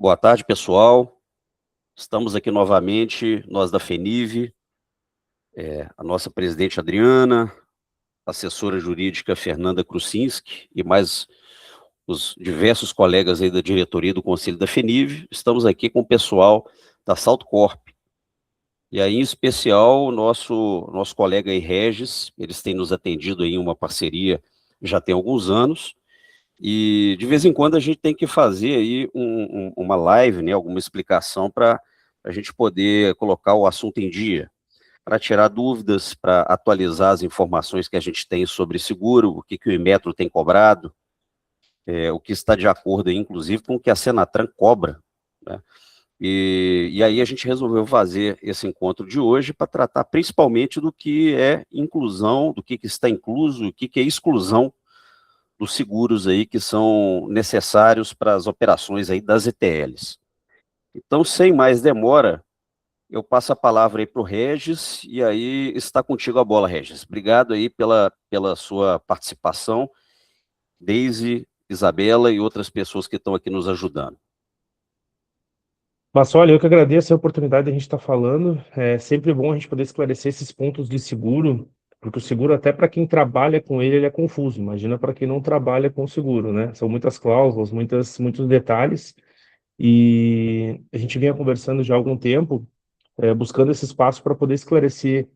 Boa tarde, pessoal. Estamos aqui novamente, nós da FENIV, a nossa presidente Adriana, assessora jurídica Fernanda Krusinski e mais os diversos colegas aí da diretoria do Conselho da FENIV. Estamos aqui com o pessoal da Salto Corp. E aí, em especial, o nosso colega aí, Regis, eles têm nos atendido aí em uma parceria já tem alguns anos. E de vez em quando a gente tem que fazer aí uma live, né, alguma explicação para a gente poder colocar o assunto em dia, para tirar dúvidas, para atualizar as informações que a gente tem sobre seguro, o que o Inmetro tem cobrado, o que está de acordo, aí, inclusive, com o que a Senatran cobra, né? E aí a gente resolveu fazer esse encontro de hoje para tratar principalmente do que é inclusão, do que está incluso, o que é exclusão dos seguros aí que são necessários para as operações aí das ETLs. Então, sem mais demora, eu passo a palavra aí para o Regis, e aí está contigo a bola, Regis. Obrigado aí pela sua participação, Deise, Isabela e outras pessoas que estão aqui nos ajudando. Mas olha, eu que agradeço a oportunidade de a gente estar falando. É sempre bom a gente poder esclarecer esses pontos de seguro, porque o seguro, até para quem trabalha com ele é confuso. Imagina para quem não trabalha com o seguro, né? São muitas cláusulas, muitos detalhes. E a gente vinha conversando já há algum tempo, buscando esse espaço para poder esclarecer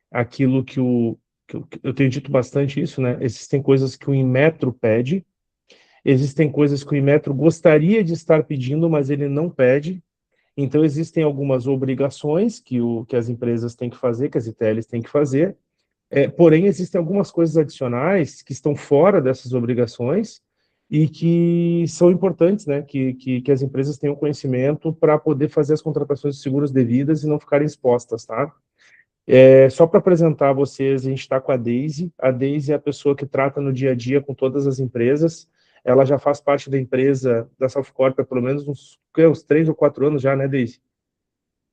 aquilo que eu tenho dito bastante isso, né? Existem coisas que o Inmetro pede, existem coisas que o Inmetro gostaria de estar pedindo, mas ele não pede. Então, existem algumas obrigações que as empresas têm que fazer, que as ITLs têm que fazer, porém, existem algumas coisas adicionais que estão fora dessas obrigações e que são importantes, né? Que as empresas tenham conhecimento para poder fazer as contratações de seguros devidas e não ficarem expostas, tá? Só para apresentar a vocês, a gente está com a Daisy. A Daisy é a pessoa que trata no dia a dia com todas as empresas. Ela já faz parte da empresa, da Softcorp, há pelo menos uns 3 ou 4 anos já, né, Daisy?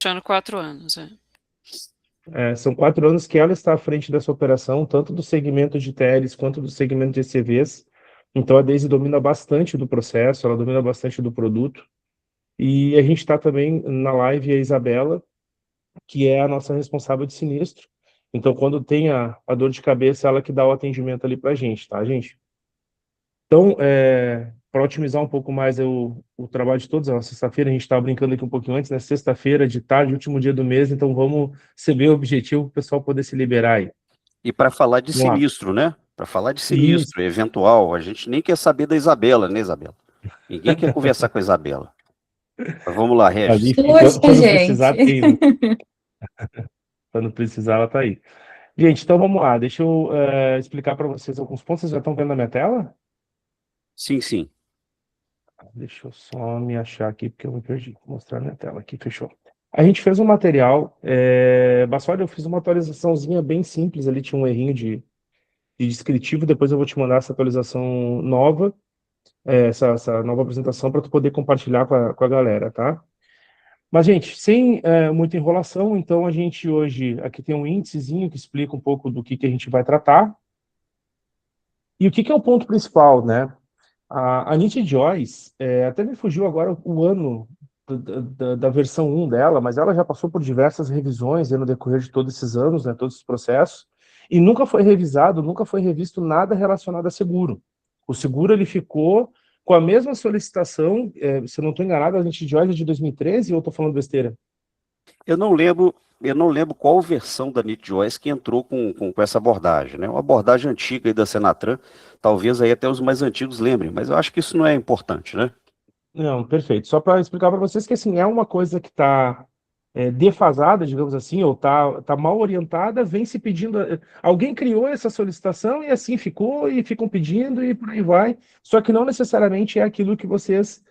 Fechando 4 anos, São 4 anos que ela está à frente dessa operação, tanto do segmento de TLs quanto do segmento de ECVs. Então, a Daisy domina bastante do processo, ela domina bastante do produto. E a gente está também na live a Isabela, que é a nossa responsável de sinistro. Então, quando tem a dor de cabeça, ela que dá o atendimento ali para a gente, tá, gente? Então, para otimizar um pouco mais o trabalho de todos, sexta-feira, a gente estava brincando aqui um pouquinho antes, né? Sexta-feira, de tarde, último dia do mês, então vamos ser bem objetivo para o pessoal poder se liberar aí. E para falar de Vamos lá. sinistro, né? Para falar de Isso. sinistro, eventual, a gente nem quer saber da Isabela, né, Isabela? Ninguém quer conversar com a Isabela. Mas vamos lá, Mas, Regis. enfim, Poxa, quando gente. precisar, tem, né? Quando precisar, ela tá aí. Gente, então vamos lá. Deixa eu explicar para vocês alguns pontos. Vocês já estão vendo a minha tela? Sim, sim. Deixa eu só me achar aqui, porque eu me perdi. Vou mostrar a minha tela aqui, fechou. A gente fez um material, Bassoli, eu fiz uma atualizaçãozinha bem simples, ali tinha um errinho de descritivo, depois eu vou te mandar essa atualização nova, essa nova apresentação para tu poder compartilhar com a galera, tá? Mas, gente, sem muita enrolação, então a gente hoje, aqui tem um índicezinho que explica um pouco do que a gente vai tratar. E o que é o ponto principal, né? A Nietzsche Joyce, até me fugiu agora o ano da versão 1 dela, mas ela já passou por diversas revisões no decorrer de todos esses anos, né, todos esses processos, e nunca foi revisado, nunca foi revisto nada relacionado a seguro. O seguro ele ficou com a mesma solicitação, se eu não estou enganado, a Nietzsche Joyce é de 2013 ou eu estou falando besteira? Eu não lembro qual versão da Nit Joyce que entrou com essa abordagem, né? Uma abordagem antiga aí da Senatran, talvez aí até os mais antigos lembrem, mas eu acho que isso não é importante, né? Não, perfeito. Só para explicar para vocês que assim é uma coisa que está defasada, digamos assim, ou tá mal orientada, vem se pedindo. Alguém criou essa solicitação e assim ficou, e ficam pedindo e por aí vai. Só que não necessariamente é aquilo que vocês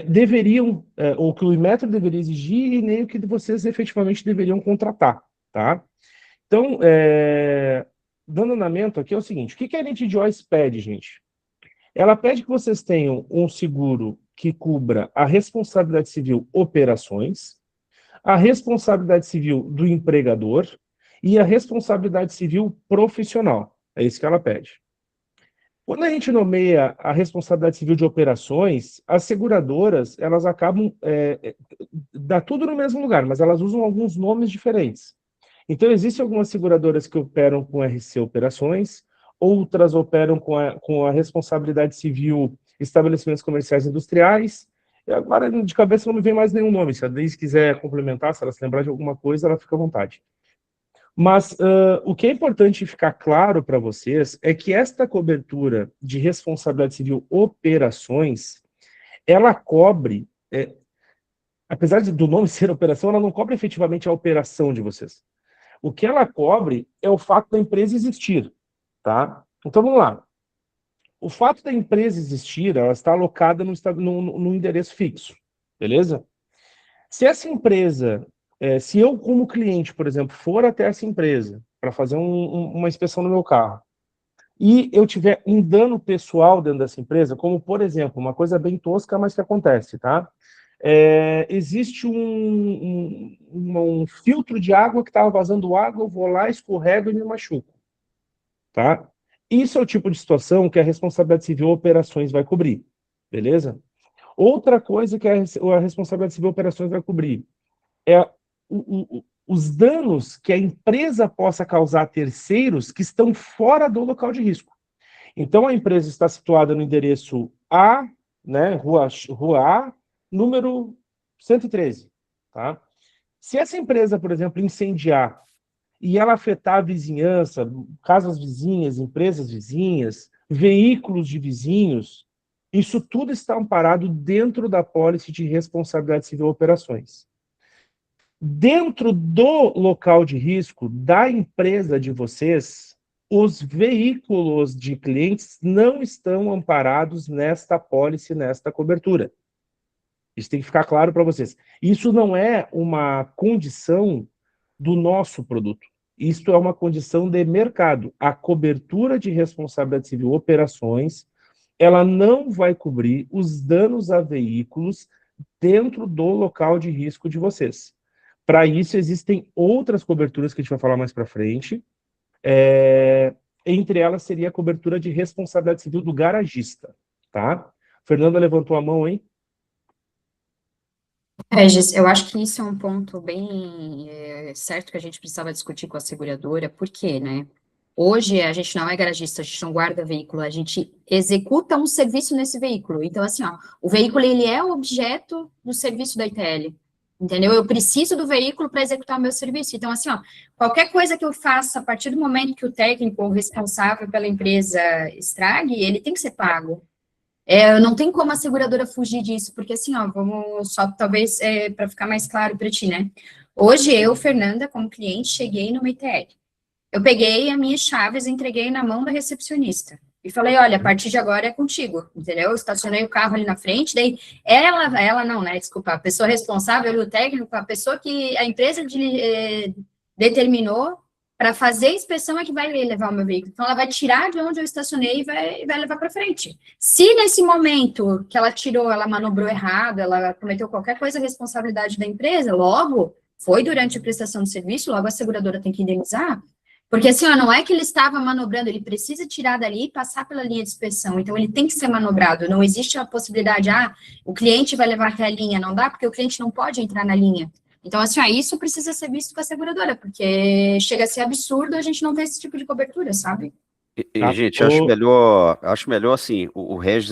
deveriam, ou que o Inmetro deveria exigir, e nem o que vocês efetivamente deveriam contratar, tá? Então, dando andamento aqui é o seguinte: o que a Elite Joyce pede, gente? Ela pede que vocês tenham um seguro que cubra a responsabilidade civil operações, a responsabilidade civil do empregador e a responsabilidade civil profissional. É isso que ela pede. Quando a gente nomeia a responsabilidade civil de operações, as seguradoras, elas acabam, dá tudo no mesmo lugar, mas elas usam alguns nomes diferentes. Então, existem algumas seguradoras que operam com RC Operações, outras operam com a responsabilidade civil estabelecimentos comerciais e industriais. E agora, de cabeça, não me vem mais nenhum nome. Se a Deise quiser complementar, se ela se lembrar de alguma coisa, ela fica à vontade. Mas o que é importante ficar claro para vocês é que esta cobertura de responsabilidade civil operações, ela cobre, apesar do nome ser operação, ela não cobre efetivamente a operação de vocês. O que ela cobre é o fato da empresa existir, tá? Então vamos lá. O fato da empresa existir, ela está alocada no endereço fixo, beleza? Se essa empresa, se eu como cliente, por exemplo, for até essa empresa para fazer uma inspeção no meu carro, e eu tiver um dano pessoal dentro dessa empresa, como, por exemplo, uma coisa bem tosca, mas que acontece, tá? Existe um filtro de água que estava vazando água, eu vou lá, escorrego e me machuco, tá? Isso é o tipo de situação que a responsabilidade civil operações vai cobrir, beleza? Outra coisa que a responsabilidade civil operações vai cobrir é os danos que a empresa possa causar a terceiros que estão fora do local de risco. Então, a empresa está situada no endereço A, né, rua A, número 113, tá? Se essa empresa, por exemplo, incendiar e ela afetar a vizinhança, casas vizinhas, empresas vizinhas, veículos de vizinhos, isso tudo está amparado dentro da pólice de responsabilidade civil operações. Dentro do local de risco da empresa de vocês, os veículos de clientes não estão amparados nesta pólice, nesta cobertura. Isso tem que ficar claro para vocês. Isso não é uma condição do nosso produto. Isto é uma condição de mercado. A cobertura de responsabilidade civil operações, ela não vai cobrir os danos a veículos dentro do local de risco de vocês. Para isso, existem outras coberturas que a gente vai falar mais para frente. Entre elas seria a cobertura de responsabilidade civil do garagista, tá? Fernanda levantou a mão, hein? Regis, eu acho que isso é um ponto bem certo que a gente precisava discutir com a seguradora, por quê, né? Hoje a gente não é garagista, a gente não guarda veículo, a gente executa um serviço nesse veículo. Então, assim, ó, o veículo ele é o objeto do serviço da ITL, entendeu? Eu preciso do veículo para executar o meu serviço. Então, assim, ó, qualquer coisa que eu faça a partir do momento que o técnico ou responsável pela empresa estrague, ele tem que ser pago. Não tem como a seguradora fugir disso, porque assim, ó, vamos só, talvez, para ficar mais claro para ti, né? Hoje eu, Fernanda, como cliente, cheguei no ITL. Eu peguei as minhas chaves e entreguei na mão da recepcionista. E falei, olha, a partir de agora é contigo, entendeu? Eu estacionei o carro ali na frente, daí ela não, né, desculpa, a pessoa responsável, o técnico, a pessoa que a empresa determinou para fazer a inspeção é que vai levar o meu veículo. Então, ela vai tirar de onde eu estacionei e vai levar para frente. Se nesse momento que ela tirou, ela manobrou errado, ela cometeu qualquer coisa, a responsabilidade da empresa, logo, foi durante a prestação de serviço, logo a seguradora tem que indenizar. Porque assim, ó, não é que ele estava manobrando, ele precisa tirar dali e passar pela linha de inspeção. Então, ele tem que ser manobrado. Não existe a possibilidade, o cliente vai levar até a linha. Não dá, porque o cliente não pode entrar na linha. Então, assim, isso precisa ser visto com a seguradora, porque chega a ser absurdo a gente não ter esse tipo de cobertura, sabe? Gente, acho melhor assim, o Regis,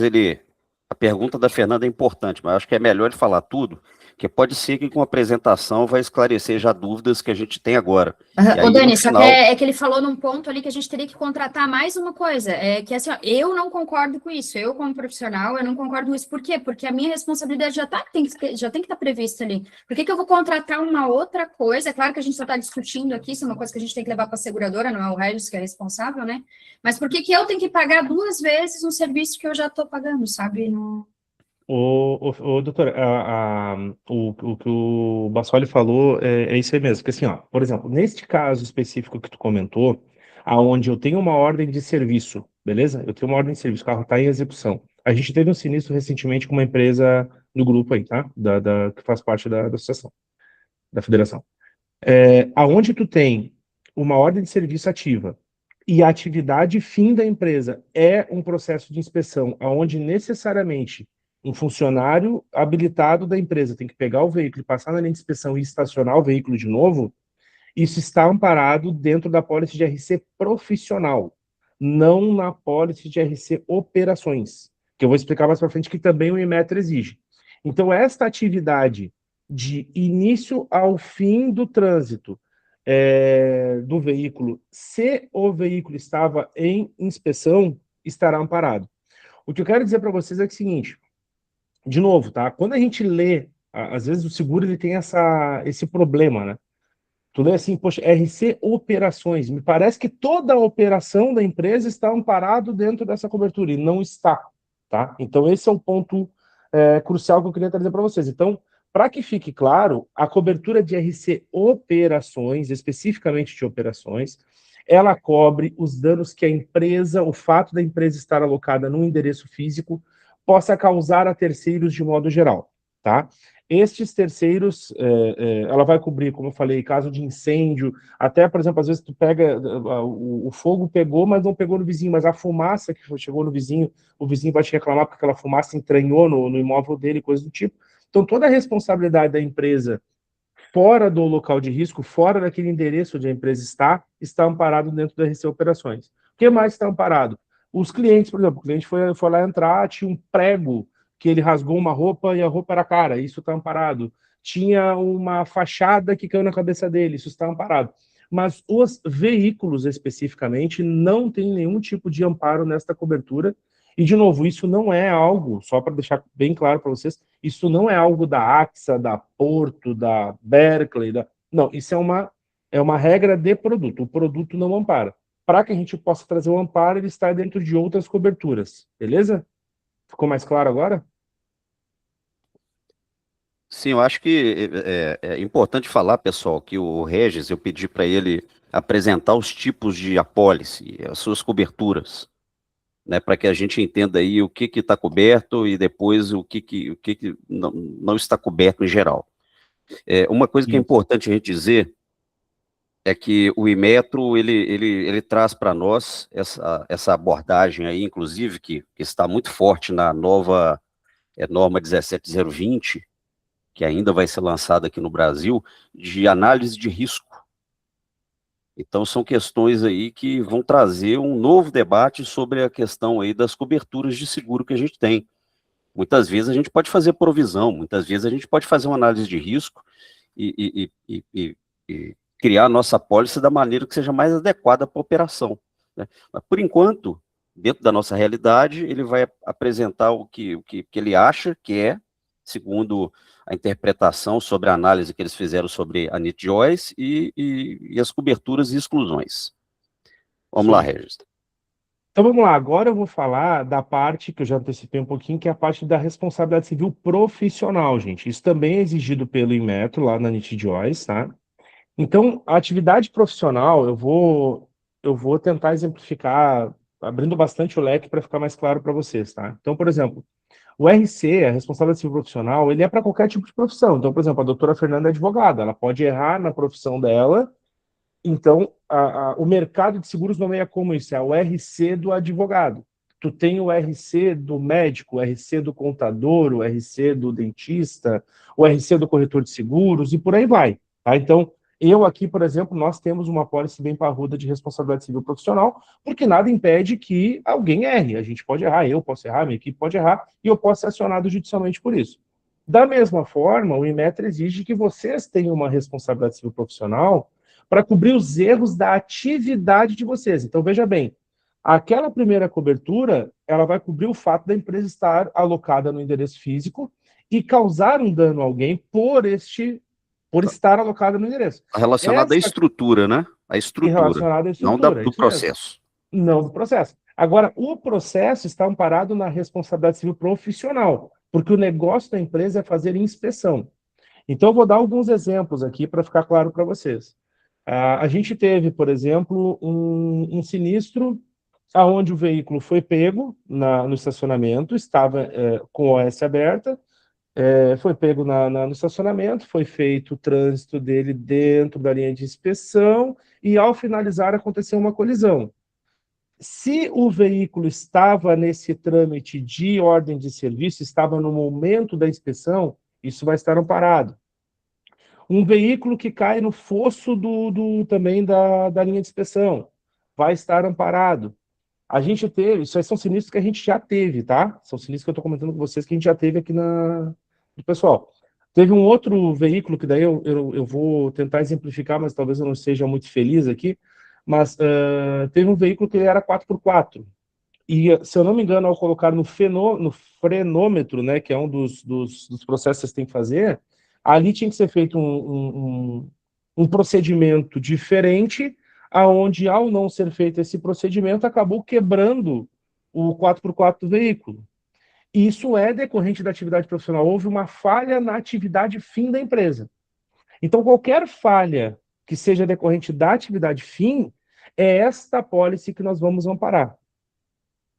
a pergunta da Fernanda é importante, mas acho que é melhor ele falar tudo, que pode ser que com a apresentação vai esclarecer já dúvidas que a gente tem agora. E aí, Dani, no só final... que ele falou num ponto ali que a gente teria que contratar mais uma coisa, que assim, ó, eu não concordo com isso, eu como profissional, eu não concordo com isso, por quê? Porque a minha responsabilidade já tem que estar prevista ali. Por que eu vou contratar uma outra coisa? É claro que a gente só está discutindo aqui, isso é uma coisa que a gente tem que levar para a seguradora, não é o Regis que é responsável, né? Mas por que eu tenho que pagar 2 vezes um serviço que eu já estou pagando, sabe? Não... Doutor, o que o Bassoli falou é isso aí mesmo, porque assim, ó, por exemplo, neste caso específico que tu comentou, aonde eu tenho uma ordem de serviço, beleza? Eu tenho uma ordem de serviço, o carro está em execução. A gente teve um sinistro recentemente com uma empresa do grupo aí, tá? Que faz parte da associação, da federação. Aonde tu tem uma ordem de serviço ativa e a atividade fim da empresa é um processo de inspeção, onde necessariamente um funcionário habilitado da empresa tem que pegar o veículo e passar na linha de inspeção e estacionar o veículo de novo, isso está amparado dentro da pólice de RC profissional, não na pólice de RC operações, que eu vou explicar mais para frente, que também o Inmetro exige. Então, esta atividade de início ao fim do trânsito do veículo, se o veículo estava em inspeção, estará amparado. O que eu quero dizer para vocês é o seguinte, de novo, tá? Quando a gente lê, às vezes o seguro ele tem esse problema, né? Tu lê assim, poxa, RC Operações. Me parece que toda a operação da empresa está amparado dentro dessa cobertura, e não está, tá? Então, esse é um ponto crucial que eu queria trazer para vocês. Então, para que fique claro, a cobertura de RC Operações, especificamente de operações, ela cobre os danos que a empresa, o fato da empresa estar alocada num endereço físico, possa causar a terceiros de modo geral, tá? Estes terceiros, ela vai cobrir, como eu falei, caso de incêndio, até, por exemplo, às vezes tu pega, o fogo pegou, mas não pegou no vizinho, mas a fumaça que chegou no vizinho, o vizinho vai te reclamar porque aquela fumaça entranhou no imóvel dele, coisa do tipo. Então, toda a responsabilidade da empresa fora do local de risco, fora daquele endereço onde a empresa está amparado dentro da RC Operações. O que mais está amparado? Os clientes, por exemplo, o cliente foi lá entrar, tinha um prego que ele rasgou uma roupa e a roupa era cara, isso está amparado. Tinha uma fachada que caiu na cabeça dele, isso está amparado. Mas os veículos, especificamente, não tem nenhum tipo de amparo nesta cobertura. E, de novo, isso não é algo, só para deixar bem claro para vocês, isso não é algo da AXA, da Porto, da Berkeley, não, isso é uma regra de produto. O produto não ampara. Para que a gente possa trazer o amparo, ele está dentro de outras coberturas, beleza? Ficou mais claro agora? Sim, eu acho que é importante falar, pessoal, que o Regis, eu pedi para ele apresentar os tipos de apólice, as suas coberturas, né, para que a gente entenda aí o que está coberto e depois o que não está coberto em geral. Uma coisa que é importante a gente dizer é que o Inmetro, ele traz para nós essa abordagem aí, inclusive, que está muito forte na nova norma 17020, que ainda vai ser lançada aqui no Brasil, de análise de risco. Então, são questões aí que vão trazer um novo debate sobre a questão aí das coberturas de seguro que a gente tem. Muitas vezes a gente pode fazer provisão, muitas vezes a gente pode fazer uma análise de risco e criar a nossa apólice da maneira que seja mais adequada para a operação, né? Mas, por enquanto, dentro da nossa realidade, ele vai apresentar o que ele acha que é, segundo a interpretação sobre a análise que eles fizeram sobre a NIT Joyce e as coberturas e exclusões. Vamos lá, Regis. Então vamos lá, agora eu vou falar da parte que eu já antecipei um pouquinho, que é a parte da responsabilidade civil profissional, gente. Isso também é exigido pelo Inmetro, lá na NIT Joyce, tá? Então, a atividade profissional, eu vou tentar exemplificar, abrindo bastante o leque para ficar mais claro para vocês, tá? Então, por exemplo, o RC, a responsabilidade civil profissional, ele é para qualquer tipo de profissão. Então, por exemplo, a doutora Fernanda é advogada, ela pode errar na profissão dela. Então, o mercado de seguros nomeia como isso, é o RC do advogado. Tu tem o RC do médico, o RC do contador, o RC do dentista, o RC do corretor de seguros e por aí vai. Tá? Então, eu aqui, por exemplo, nós temos uma apólice bem parruda de responsabilidade civil profissional, porque nada impede que alguém erre. A gente pode errar, eu posso errar, minha equipe pode errar, e eu posso ser acionado judicialmente por isso. Da mesma forma, o Inmetro exige que vocês tenham uma responsabilidade civil profissional para cobrir os erros da atividade de vocês. Então, veja bem, aquela primeira cobertura, ela vai cobrir o fato da empresa estar alocada no endereço físico e causar um dano a alguém por estar alocada no endereço. Relacionado à estrutura, né? A estrutura, relacionada à estrutura, não do processo. Não do processo. Agora, o processo está amparado na responsabilidade civil profissional, porque o negócio da empresa é fazer inspeção. Então, eu vou dar alguns exemplos aqui para ficar claro para vocês. A gente teve, por exemplo, um sinistro onde o veículo foi pego no estacionamento, estava com a OS aberta, foi pego no estacionamento, foi feito o trânsito dele dentro da linha de inspeção e, ao finalizar, aconteceu uma colisão. Se o veículo estava nesse trâmite de ordem de serviço, estava no momento da inspeção, isso vai estar amparado. Um veículo que cai no fosso também da linha de inspeção, vai estar amparado. A gente teve, isso aí são sinistros que a gente já teve, tá? São sinistros que eu estou comentando com vocês que a gente já teve aqui do pessoal. Teve um outro veículo que daí eu vou tentar exemplificar, mas talvez eu não seja muito feliz aqui, mas teve um veículo que ele era 4x4. E, se eu não me engano, ao colocar no frenômetro, né, que é um dos processos que vocês têm que fazer, ali tinha que ser feito um procedimento diferente, aonde, ao não ser feito esse procedimento, acabou quebrando o 4x4 do veículo. Isso é decorrente da atividade profissional. Houve uma falha na atividade fim da empresa. Então, qualquer falha que seja decorrente da atividade fim, é esta apólice que nós vamos amparar.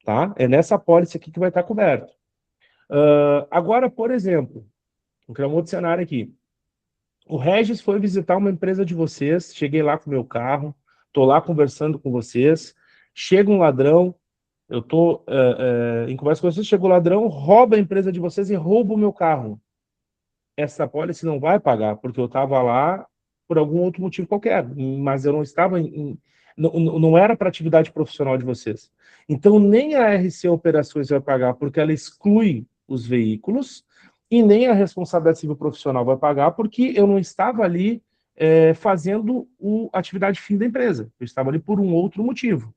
Tá? É nessa apólice aqui que vai estar coberto. Agora, por exemplo, vou criar um outro cenário aqui. O Regis foi visitar uma empresa de vocês, cheguei lá com o meu carro, estou lá conversando com vocês, chega um ladrão, eu estou em conversa com vocês, chega o ladrão, rouba a empresa de vocês e rouba o meu carro. Essa apólice não vai pagar, porque eu estava lá por algum outro motivo qualquer, mas eu não estava não era para atividade profissional de vocês. Então, nem a RC Operações vai pagar, porque ela exclui os veículos, e nem a responsabilidade civil profissional vai pagar, porque eu não estava ali fazendo a atividade fim da empresa. Eu estava ali por um outro motivo.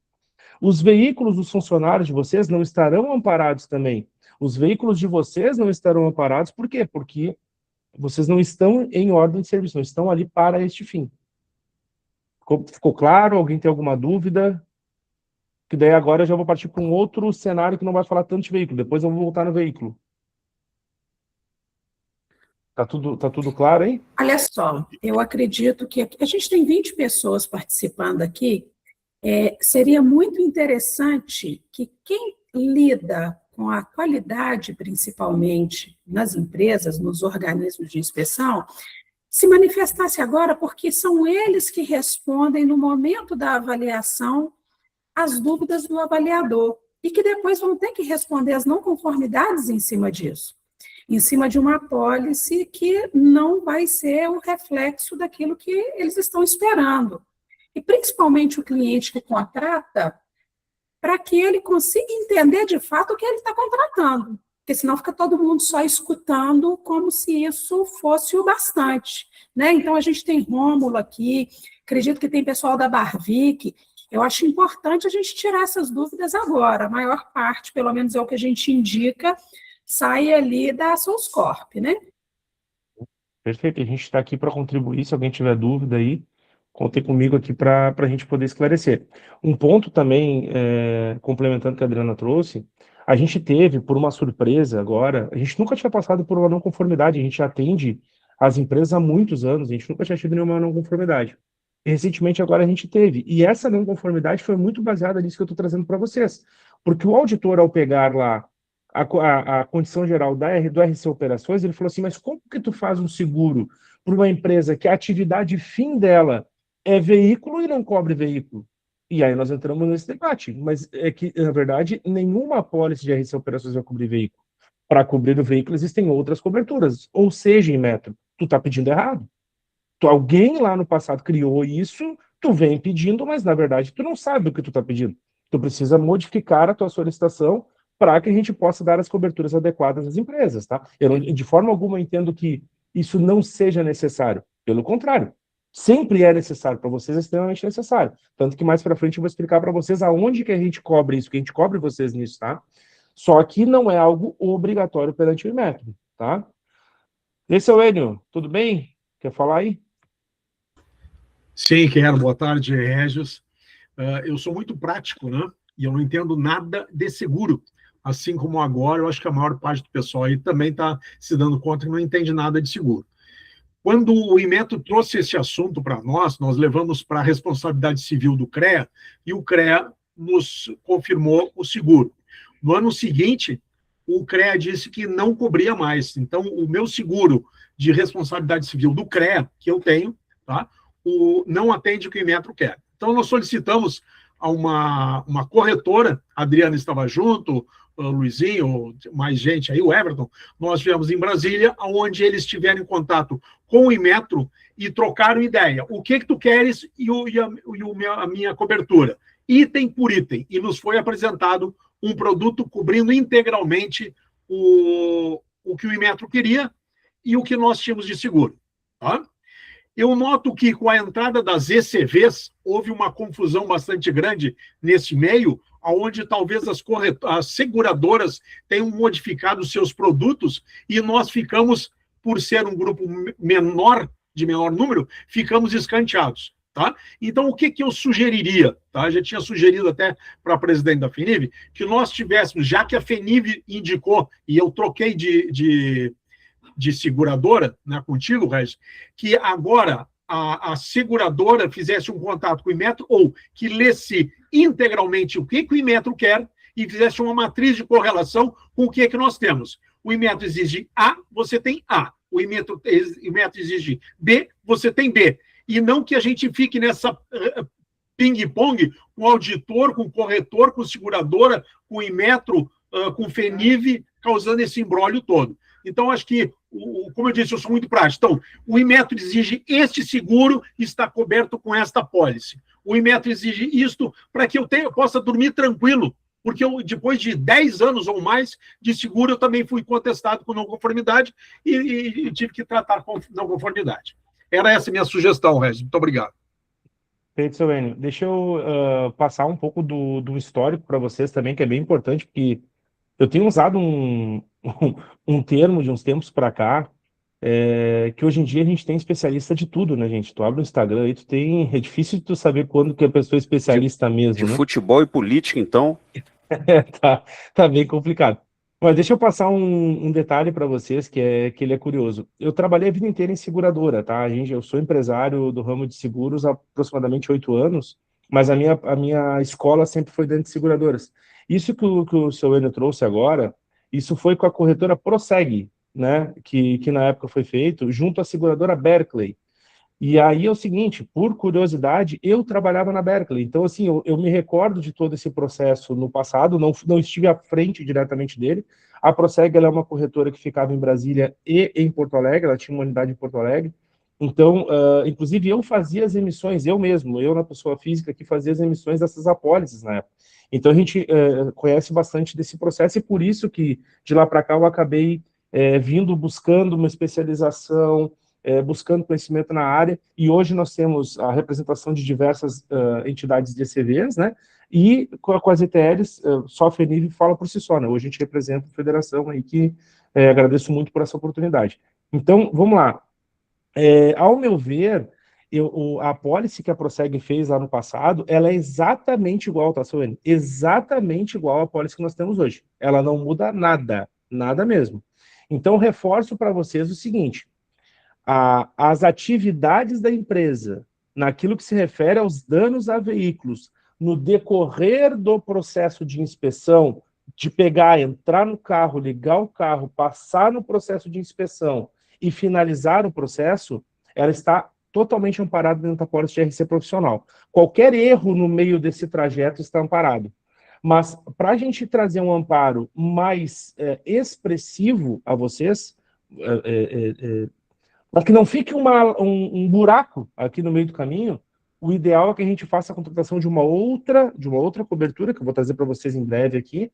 Os veículos dos funcionários de vocês não estarão amparados também. Os veículos de vocês não estarão amparados, por quê? Porque vocês não estão em ordem de serviço, não estão ali para este fim. Ficou claro? Alguém tem alguma dúvida? Que daí agora eu já vou partir para um outro cenário que não vai falar tanto de veículo. Depois eu vou voltar no veículo. Tá tudo claro, hein? Olha só, eu acredito que a gente tem 20 pessoas participando aqui. Seria muito interessante que quem lida com a qualidade, principalmente nas empresas, nos organismos de inspeção, se manifestasse agora, porque são eles que respondem no momento da avaliação as dúvidas do avaliador, e que depois vão ter que responder as não conformidades em cima disso, em cima de uma apólice que não vai ser o reflexo daquilo que eles estão esperando. E principalmente o cliente que contrata, para que ele consiga entender de fato o que ele está contratando, porque senão fica todo mundo só escutando como se isso fosse o bastante, né? Então, a gente tem Rômulo aqui, acredito que tem pessoal da Barvik. Eu acho importante a gente tirar essas dúvidas agora. A maior parte, pelo menos é o que a gente indica, sai ali da Souscorp, né? Perfeito, a gente está aqui para contribuir. Se alguém tiver dúvida aí, contem comigo aqui para a gente poder esclarecer. Um ponto também, complementando o que a Adriana trouxe, a gente teve, por uma surpresa agora, a gente nunca tinha passado por uma não conformidade, a gente atende as empresas há muitos anos, a gente nunca tinha tido nenhuma não conformidade. E, recentemente agora a gente teve, e essa não conformidade foi muito baseada nisso que eu estou trazendo para vocês, porque o auditor, ao pegar lá a condição geral do RC Operações, ele falou assim, mas como que tu faz um seguro para uma empresa que a atividade fim dela é veículo e não cobre veículo? E aí nós entramos nesse debate, mas é que, na verdade, nenhuma apólice de RC Operações vai cobrir veículo. Para cobrir o veículo existem outras coberturas, ou seja, em metro, tu está pedindo errado. Alguém lá no passado criou isso, tu vem pedindo, mas na verdade tu não sabe o que tu está pedindo. Tu precisa modificar a tua solicitação para que a gente possa dar as coberturas adequadas às empresas, tá? Eu não, de forma alguma entendo que isso não seja necessário. Pelo contrário, sempre é necessário, para vocês é extremamente necessário. Tanto que mais para frente eu vou explicar para vocês aonde que a gente cobre isso, que a gente cobre vocês nisso, tá? Só que não é algo obrigatório perante o Inmetro, tá? Esse é o Enio, tudo bem? Quer falar aí? Sim, quero. Boa tarde, Regis. Eu sou muito prático, né? E eu não entendo nada de seguro. Assim como agora, eu acho que a maior parte do pessoal aí também está se dando conta que não entende nada de seguro. Quando o Inmetro trouxe esse assunto para nós levamos para a responsabilidade civil do CREA, e o CREA nos confirmou o seguro. No ano seguinte, o CREA disse que não cobria mais. Então, o meu seguro de responsabilidade civil do CREA, que eu tenho, tá? Não atende o que o Inmetro quer. Então, nós solicitamos a uma corretora, a Adriana estava junto, o Luizinho, mais gente aí, o Everton, nós estivemos em Brasília, onde eles tiveram em contato com o Inmetro e trocaram ideia. O que tu queres a minha cobertura? Item por item. E nos foi apresentado um produto cobrindo integralmente o que o Inmetro queria e o que nós tínhamos de seguro. Tá? Eu noto que com a entrada das ECVs, houve uma confusão bastante grande nesse meio, onde talvez as seguradoras tenham modificado seus produtos e nós ficamos, por ser um grupo menor, de menor número, ficamos escanteados. Tá? Então, o que eu sugeriria? Tá? Já tinha sugerido até para a presidente da FENIV, que nós tivéssemos, já que a FENIV indicou, e eu troquei de seguradora, né, contigo, Regis, que agora a seguradora fizesse um contato com o Inmetro ou que lesse integralmente o que o Inmetro quer e fizesse uma matriz de correlação com o que nós temos. O Inmetro exige A, você tem A. O Inmetro exige B, você tem B. E não que a gente fique nessa ping-pong com auditor, com corretor, com seguradora, com Inmetro, com FENIV, causando esse imbróglio todo. Então, acho que, como eu disse, eu sou muito prático. Então, o Inmetro exige este seguro e está coberto com esta pólice. O Inmetro exige isto para que eu possa dormir tranquilo, porque depois de 10 anos ou mais de seguro, eu também fui contestado com não conformidade e tive que tratar com não conformidade. Era essa a minha sugestão, Regis. Muito obrigado. Perfeito, seu Enio. Deixa eu passar um pouco do histórico para vocês também, que é bem importante, porque eu tenho usado um termo de uns tempos para cá, que hoje em dia a gente tem especialista de tudo, né, gente? Tu abre o Instagram e é difícil de tu saber quando que a pessoa é especialista mesmo, De né? futebol e política, então. Tá bem complicado. Mas deixa eu passar um detalhe para vocês que ele é curioso. Eu trabalhei a vida inteira em seguradora, tá? Eu sou empresário do ramo de seguros há aproximadamente 8 anos, mas a minha escola sempre foi dentro de seguradoras. Isso que o seu Enio trouxe agora, isso foi com a corretora Proseg, né? Que na época foi feito junto à seguradora Berkeley. E aí é o seguinte, por curiosidade, eu trabalhava na Berkeley, então assim, eu me recordo de todo esse processo no passado, não estive à frente diretamente dele. A Proseg, ela é uma corretora que ficava em Brasília e em Porto Alegre, ela tinha uma unidade em Porto Alegre, então, inclusive eu fazia as emissões, eu na pessoa física, que fazia as emissões dessas apólices na época. Então a gente conhece bastante desse processo e por isso que de lá para cá eu acabei vindo buscando uma especialização, buscando conhecimento na área, e hoje nós temos a representação de diversas entidades de ECVs, né, e com as ETLs, só a FENIV fala por si só, né, hoje a gente representa a federação aí, que agradeço muito por essa oportunidade. Então, vamos lá. Ao meu ver, a apólice que a Proseg fez lá no passado, ela é exatamente igual, tá, seu Enio? Exatamente igual à apólice que nós temos hoje. Ela não muda nada, nada mesmo. Então, reforço para vocês o seguinte, as atividades da empresa, naquilo que se refere aos danos a veículos, no decorrer do processo de inspeção, de pegar, entrar no carro, ligar o carro, passar no processo de inspeção e finalizar o processo, ela está totalmente amparada dentro da apólice de RC profissional. Qualquer erro no meio desse trajeto está amparado. Mas, para a gente trazer um amparo mais expressivo a vocês, para que não fique um buraco aqui no meio do caminho, o ideal é que a gente faça a contratação de uma outra cobertura, que eu vou trazer para vocês em breve aqui,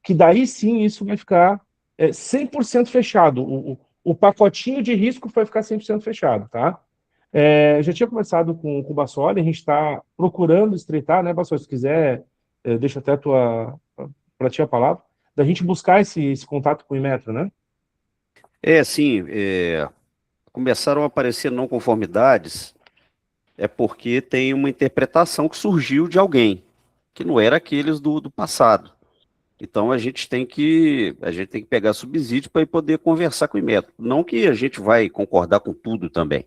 que daí sim isso vai ficar 100% fechado. O pacotinho de risco vai ficar 100% fechado, tá? Já tinha conversado com o Bassoli, a gente está procurando estreitar, né, Bassoli, se quiser, deixa até para ti a palavra, da gente buscar esse contato com o Inmetro, né? Sim, começaram a aparecer não conformidades, porque tem uma interpretação que surgiu de alguém, que não era aqueles do passado. Então a gente tem que pegar subsídio para poder conversar com o Inmetro. Não que a gente vai concordar com tudo também.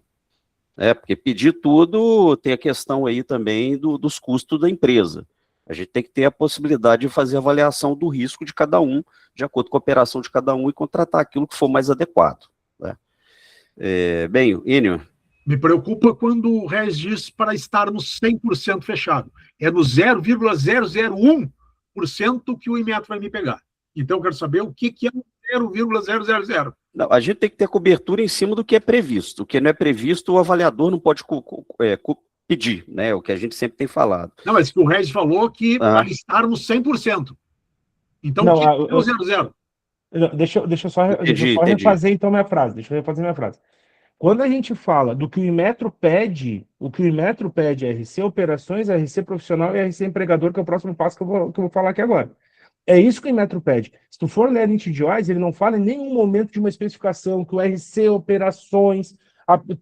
Porque pedir tudo tem a questão aí também dos custos da empresa. A gente tem que ter a possibilidade de fazer avaliação do risco de cada um, de acordo com a operação de cada um, e contratar aquilo que for mais adequado. Né? Bem, Enio, Me preocupa quando o Regis diz para estarmos 100% fechado. É no 0,001% que o Inmetro vai me pegar. Então, eu quero saber o que é o 0,000. Não, a gente tem que ter cobertura em cima do que é previsto. O que não é previsto, o avaliador não pode pedir, né? O que a gente sempre tem falado. Não, mas o Regis falou que para estarmos 100%. Então, Não, o que é o 0,0? Deixa eu só Entendi. refazer então minha frase. Deixa eu refazer minha frase. Quando a gente fala do que o Inmetro pede, o que o Inmetro pede é RC Operações, RC Profissional e RC Empregador, que é o próximo passo que eu vou falar aqui agora. É isso que o Inmetro pede. Se tu for ler a NIT de OIS, ele não fala em nenhum momento de uma especificação que o RC Operações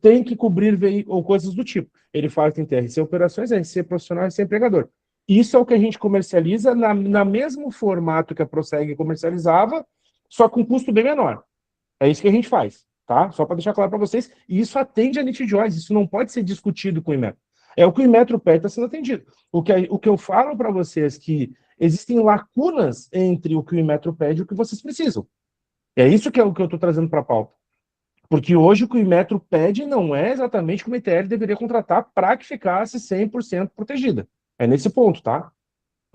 tem que cobrir ou coisas do tipo. Ele fala que tem que ter RC Operações, RC Profissional e RC Empregador. Isso é o que a gente comercializa na mesmo formato que a Proseg comercializava, só com custo bem menor. É isso que a gente faz, tá? Só para deixar claro para vocês. E isso atende a NIT de OIS, isso não pode ser discutido com o Inmetro. É o que o Inmetro pede, está sendo atendido. O que eu falo para vocês que existem lacunas entre o que o Inmetro pede e o que vocês precisam. É isso que é o que eu estou trazendo para a pauta. Porque hoje o que o Inmetro pede não é exatamente o que o ITL deveria contratar para que ficasse 100% protegida. É nesse ponto, tá?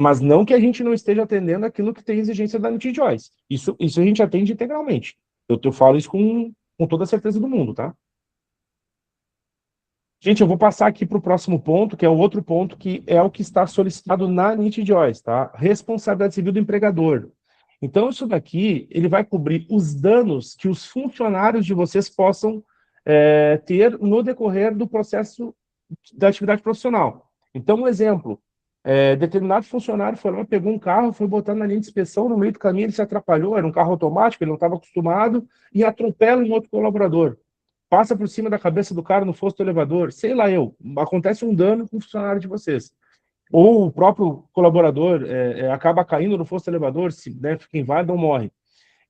Mas não que a gente não esteja atendendo aquilo que tem exigência da NIT Joyce. Isso a gente atende integralmente. Eu falo isso com toda a certeza do mundo, tá? Gente, eu vou passar aqui para o próximo ponto, que é o outro ponto que é o que está solicitado na NIT Joyce, tá? Responsabilidade civil do empregador. Então, isso daqui, ele vai cobrir os danos que os funcionários de vocês possam ter no decorrer do processo da atividade profissional. Então, um exemplo, determinado funcionário foi lá, pegou um carro, foi botar na linha de inspeção, no meio do caminho ele se atrapalhou, era um carro automático, ele não estava acostumado, e atropela um outro colaborador. Passa por cima da cabeça do cara no fosso do elevador, sei lá acontece um dano com o funcionário de vocês. Ou o próprio colaborador acaba caindo no fosso do elevador, fica inválido ou morre.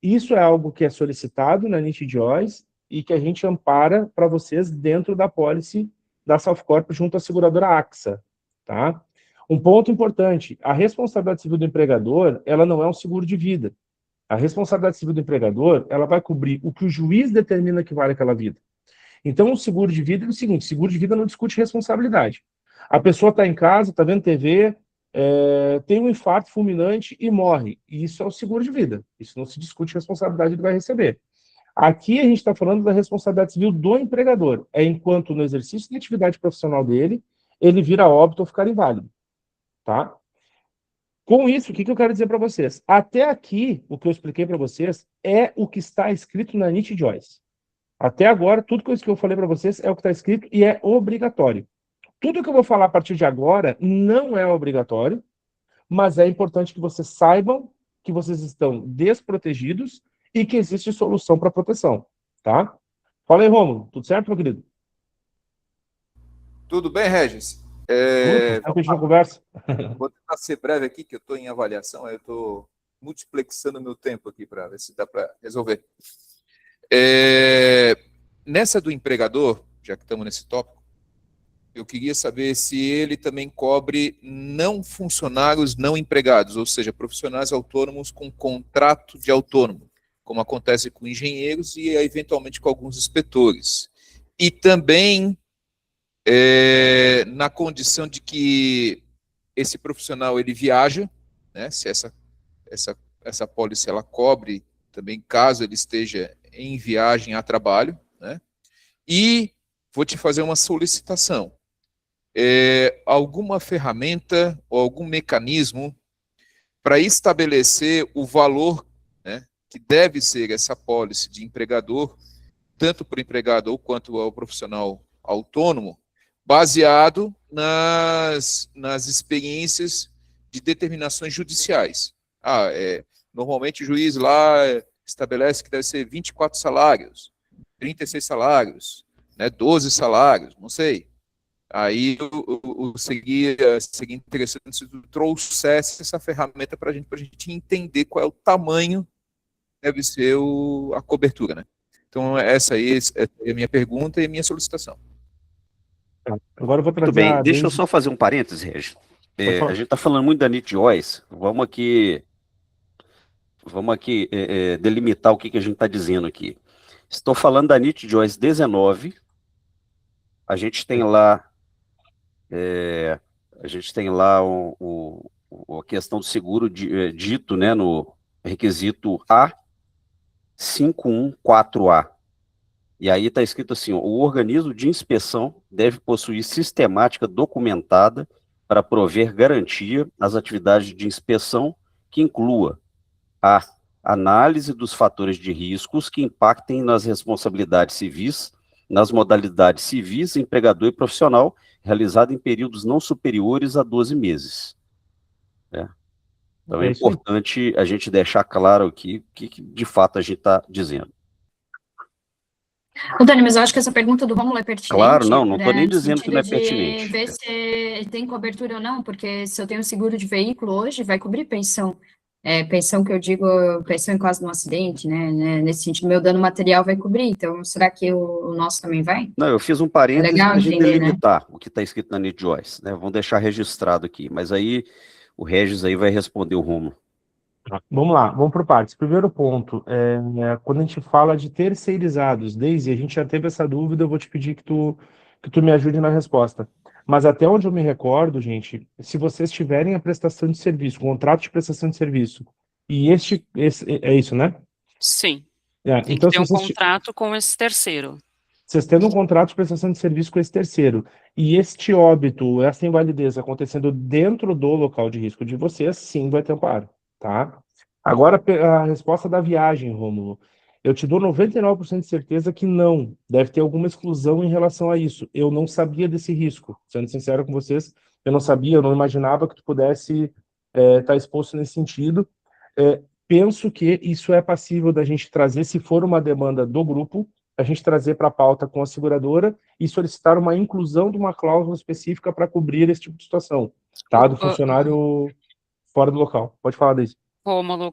Isso é algo que é solicitado na NIT Joyce e que a gente ampara para vocês dentro da pólice da Selfcorp junto à seguradora AXA, tá? Um ponto importante, a responsabilidade civil do empregador, ela não é um seguro de vida. A responsabilidade civil do empregador, ela vai cobrir o que o juiz determina que vale aquela vida. Então, o seguro de vida é o seguinte, seguro de vida não discute responsabilidade. A pessoa está em casa, está vendo TV, tem um infarto fulminante e morre. E isso é o seguro de vida. Isso não se discute responsabilidade, ele vai receber. Aqui a gente está falando da responsabilidade civil do empregador. É enquanto no exercício da atividade profissional dele, ele vira óbito ou ficar inválido. Tá? Com isso, o que eu quero dizer para vocês? Até aqui, o que eu expliquei para vocês é o que está escrito na NIT Joyce. Até agora, tudo que eu falei para vocês é o que está escrito e é obrigatório. Tudo que eu vou falar a partir de agora não é obrigatório, mas é importante que vocês saibam que vocês estão desprotegidos e que existe solução para proteção, tá? Fala aí, Rômulo. Tudo certo, meu querido? Tudo bem, Regis? A gente não conversa? Vou tentar ser breve aqui, que eu estou em avaliação, eu estou multiplexando meu tempo aqui para ver se dá para resolver. Nessa do empregador, já que estamos nesse tópico, eu queria saber se ele também cobre não funcionários não empregados, ou seja, profissionais autônomos com contrato de autônomo, como acontece com engenheiros e eventualmente com alguns inspetores. E também na condição de que esse profissional ele viaja, né, se essa pólice ela cobre também caso ele esteja em viagem a trabalho, né, e vou te fazer uma solicitação. Alguma ferramenta ou algum mecanismo para estabelecer o valor, né, que deve ser essa pólice de empregador, tanto para o empregador quanto ao profissional autônomo, baseado nas experiências de determinações judiciais. Normalmente o juiz lá estabelece que deve ser 24 salários, 36 salários, né, 12 salários, não sei. Aí seria interessante se tu trouxesse essa ferramenta para a gente entender qual é o tamanho que deve ser a cobertura, né? Então, essa aí é a minha pergunta e a minha solicitação. Agora eu vou trazer. Muito bem, deixa eu só fazer um parênteses, Regis. A gente está falando muito da NIT Joyce, vamos aqui delimitar o que a gente está dizendo aqui. Estou falando da NIT Joyce 19, a gente tem lá a questão do seguro dito, né, no requisito A514A. E aí está escrito assim: o organismo de inspeção deve possuir sistemática documentada para prover garantia às atividades de inspeção que inclua a análise dos fatores de riscos que impactem nas responsabilidades civis, nas modalidades civis, empregador e profissional, realizada em períodos não superiores a 12 meses. Né? Então é É isso aí. importante a gente deixar claro aqui o que de fato a gente está dizendo. Antônio, mas eu acho que essa pergunta do Rômulo é pertinente. Claro, não estou nem no dizendo que não é sentido de pertinente. ver se tem cobertura ou não, porque se eu tenho seguro de veículo hoje, vai cobrir pensão. Pensão que eu digo, pensão em caso de um acidente, né? Nesse sentido, meu dano material vai cobrir. Então, será que o nosso também vai? Não, eu fiz um parênteses legal para a gente entender, né? delimitar o que está escrito na NIT Joyce, né? Vamos deixar registrado aqui, mas aí o Regis aí vai responder o Rômulo. Vamos lá, vamos por partes. Primeiro ponto, quando a gente fala de terceirizados, Daisy, a gente já teve essa dúvida, eu vou te pedir que tu me ajude na resposta. Mas até onde eu me recordo, gente, se vocês tiverem a prestação de serviço, contrato de prestação de serviço, e é isso, né? Sim, tem Então, que ter um contrato com esse terceiro. vocês tendo um contrato de prestação de serviço com esse terceiro, e este óbito, essa invalidez acontecendo dentro do local de risco de vocês, sim, vai ter amparo, tá? Agora, a resposta da viagem, Rômulo. Eu te dou 99% de certeza que não. Deve ter alguma exclusão em relação a isso. Eu não sabia desse risco. Sendo sincero com vocês, eu não sabia, eu não imaginava que tu pudesse estar exposto nesse sentido. Penso que isso é passível da gente trazer, se for uma demanda do grupo, a gente trazer para a pauta com a seguradora e solicitar uma inclusão de uma cláusula específica para cobrir esse tipo de situação, tá? Do funcionário fora do local. Pode falar disso. Rômulo,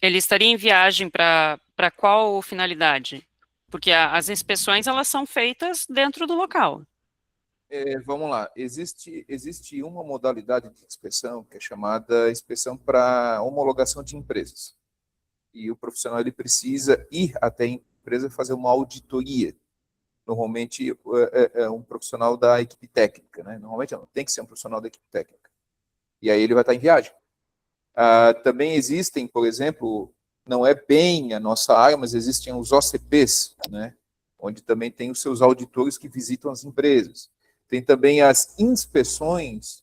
ele estaria em viagem para qual finalidade? Porque as inspeções, elas são feitas dentro do local. Vamos lá, existe uma modalidade de inspeção que é chamada inspeção para homologação de empresas. E o profissional ele precisa ir até a empresa fazer uma auditoria. Normalmente é um profissional da equipe técnica, né? Normalmente não, tem que ser um profissional da equipe técnica. E aí ele vai estar em viagem. Também existem, por exemplo, não é bem a nossa área, mas existem os OCPs, né? Onde também tem os seus auditores que visitam as empresas. Tem também as inspeções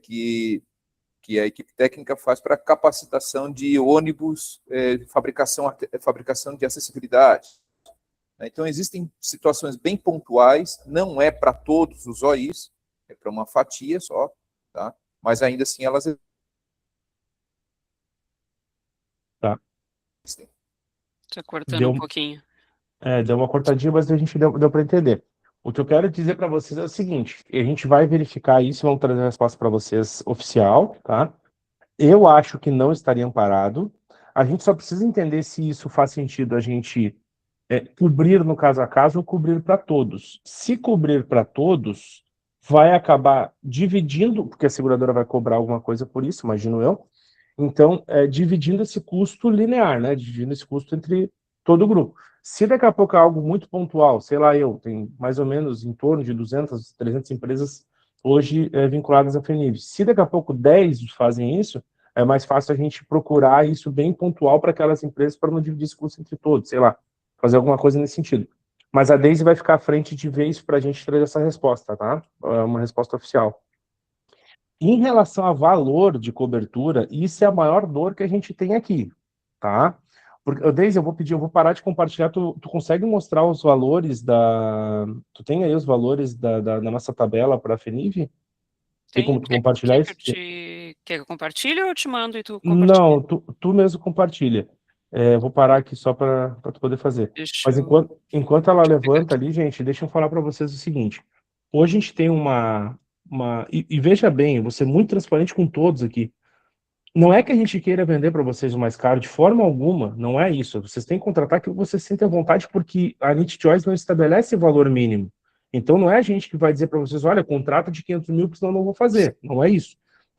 que a equipe técnica faz para capacitação de ônibus, fabricação de acessibilidade. Então, existem situações bem pontuais, não é para todos os OIs, é para uma fatia só, tá? Mas ainda assim elas Tá. Está cortando um pouquinho. Deu uma cortadinha, mas a gente deu para entender. O que eu quero dizer para vocês é o seguinte: a gente vai verificar isso, vamos trazer a resposta para vocês oficial, tá? Eu acho que não estaria amparado. A gente só precisa entender se isso faz sentido a gente cobrir no caso a caso ou cobrir para todos. Se cobrir para todos, vai acabar dividindo, porque a seguradora vai cobrar alguma coisa por isso, imagino eu. Então, dividindo esse custo linear, né? Dividindo esse custo entre todo o grupo. Se daqui a pouco é algo muito pontual, sei lá, tem mais ou menos em torno de 200, 300 empresas hoje vinculadas à FENIV. Se daqui a pouco 10 fazem isso, é mais fácil a gente procurar isso bem pontual para aquelas empresas para não dividir esse custo entre todos, sei lá, fazer alguma coisa nesse sentido. Mas a Daisy vai ficar à frente de ver isso para a gente trazer essa resposta, tá? É uma resposta oficial. Em relação a valor de cobertura, isso é a maior dor que a gente tem aqui, tá? Porque, Daisy, eu vou parar de compartilhar, tu consegue mostrar os valores tu tem aí os valores da nossa tabela para a FENIV? Tem como tu compartilhar isso? Quer que eu compartilhe ou eu te mando e tu compartilha? Não, tu mesmo compartilha. Vou parar aqui só para tu poder fazer. Mas enquanto ela levanta ali, gente, deixa eu falar para vocês o seguinte. Hoje a gente tem e veja bem, eu vou ser muito transparente com todos aqui. Não é que a gente queira vender para vocês o mais caro, de forma alguma, não é isso. Vocês têm que contratar que vocês sentem à vontade, porque a NIT Joyce não estabelece valor mínimo. Então não é a gente que vai dizer para vocês, olha, contrata de 500 mil, porque senão eu não vou fazer. Não é isso.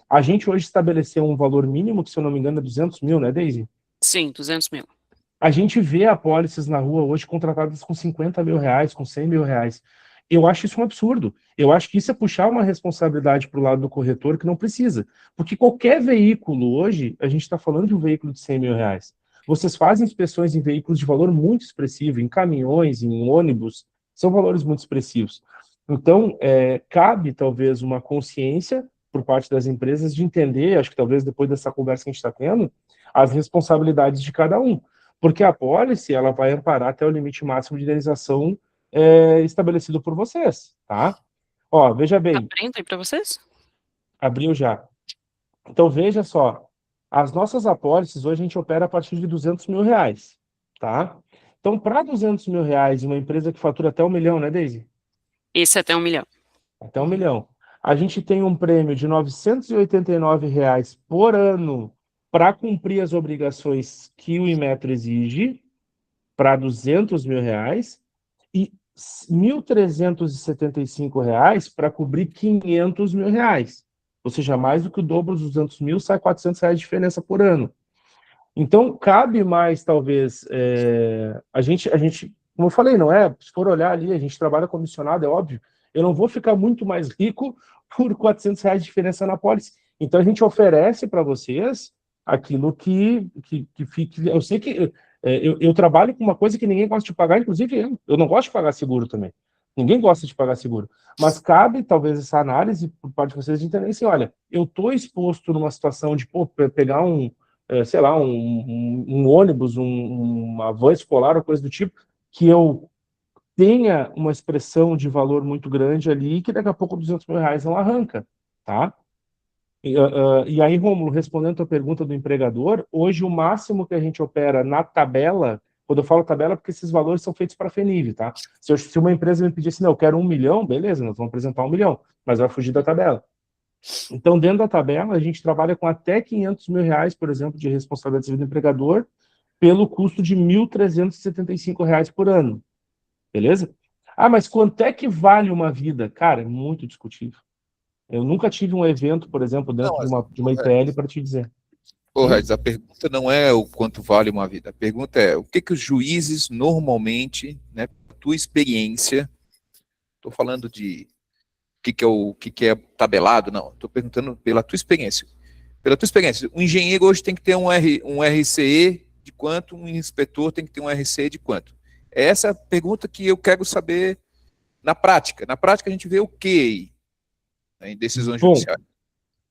A gente hoje estabeleceu um valor mínimo, que se eu não me engano é 200 mil, né, Daisy? Sim, 200 mil. A gente vê apólices na rua hoje contratadas com 50 mil reais, com 100 mil reais. Eu acho isso um absurdo. Eu acho que isso é puxar uma responsabilidade para o lado do corretor que não precisa. Porque qualquer veículo hoje, a gente está falando de um veículo de 100 mil reais. Vocês fazem inspeções em veículos de valor muito expressivo, em caminhões, em ônibus, são valores muito expressivos. Então, cabe talvez uma consciência por parte das empresas de entender, acho que talvez depois dessa conversa que a gente está tendo, as responsabilidades de cada um. Porque a apólice, ela vai amparar até o limite máximo de indenização estabelecido por vocês, tá? Ó, veja bem. Abrindo aí para vocês? Abriu já. Então, veja só. As nossas apólices, hoje a gente opera a partir de 200 mil reais, tá? Então, para 200 mil reais, uma empresa que fatura até 1 milhão, né, Deise? Esse até 1 milhão. Até 1 milhão. A gente tem um prêmio de R$ 989 reais por ano para cumprir as obrigações que o Inmetro exige, para 200 mil reais, e R$ 1.375 reais para cobrir 500 mil reais. Ou seja, mais do que o dobro dos 200 mil, sai R$ 400 reais de diferença por ano. Então, cabe mais, talvez, a gente, como eu falei, não é? Se for olhar ali, a gente trabalha comissionado, é óbvio, eu não vou ficar muito mais rico por R$ 400 reais de diferença na pólice. Então, a gente oferece para vocês aquilo que fique... Eu sei que eu trabalho com uma coisa que ninguém gosta de pagar, inclusive eu não gosto de pagar seguro também. Ninguém gosta de pagar seguro. Mas cabe, talvez, essa análise por parte de vocês de entenderem assim, olha, eu estou exposto numa situação de pegar sei lá, um ônibus, uma van escolar ou coisa do tipo, que eu tenha uma expressão de valor muito grande ali, que daqui a pouco 200 mil reais não arranca, tá? E aí, Rômulo, respondendo a tua pergunta do empregador, hoje o máximo que a gente opera na tabela, quando eu falo tabela, porque esses valores são feitos para a FENIV, tá? Se uma empresa me pedisse, não, eu quero 1 milhão, beleza, nós vamos apresentar 1 milhão, mas vai fugir da tabela. Então, dentro da tabela, a gente trabalha com até 500 mil reais, por exemplo, de responsabilidade civil do empregador, pelo custo de R$ 1.375 reais por ano. Beleza? Ah, mas quanto é que vale uma vida? Cara, é muito discutível. Eu nunca tive um evento, por exemplo, dentro de uma IPL para te dizer. Ô, Regis, a pergunta não é o quanto vale uma vida. A pergunta é o que os juízes normalmente, né, tua experiência, estou falando de o que é tabelado, não, estou perguntando pela tua experiência. Pela tua experiência, um engenheiro hoje tem que ter um RCE de quanto, um inspetor tem que ter um RCE de quanto? Essa é a pergunta que eu quero saber na prática. Na prática a gente vê o que em decisões judiciais?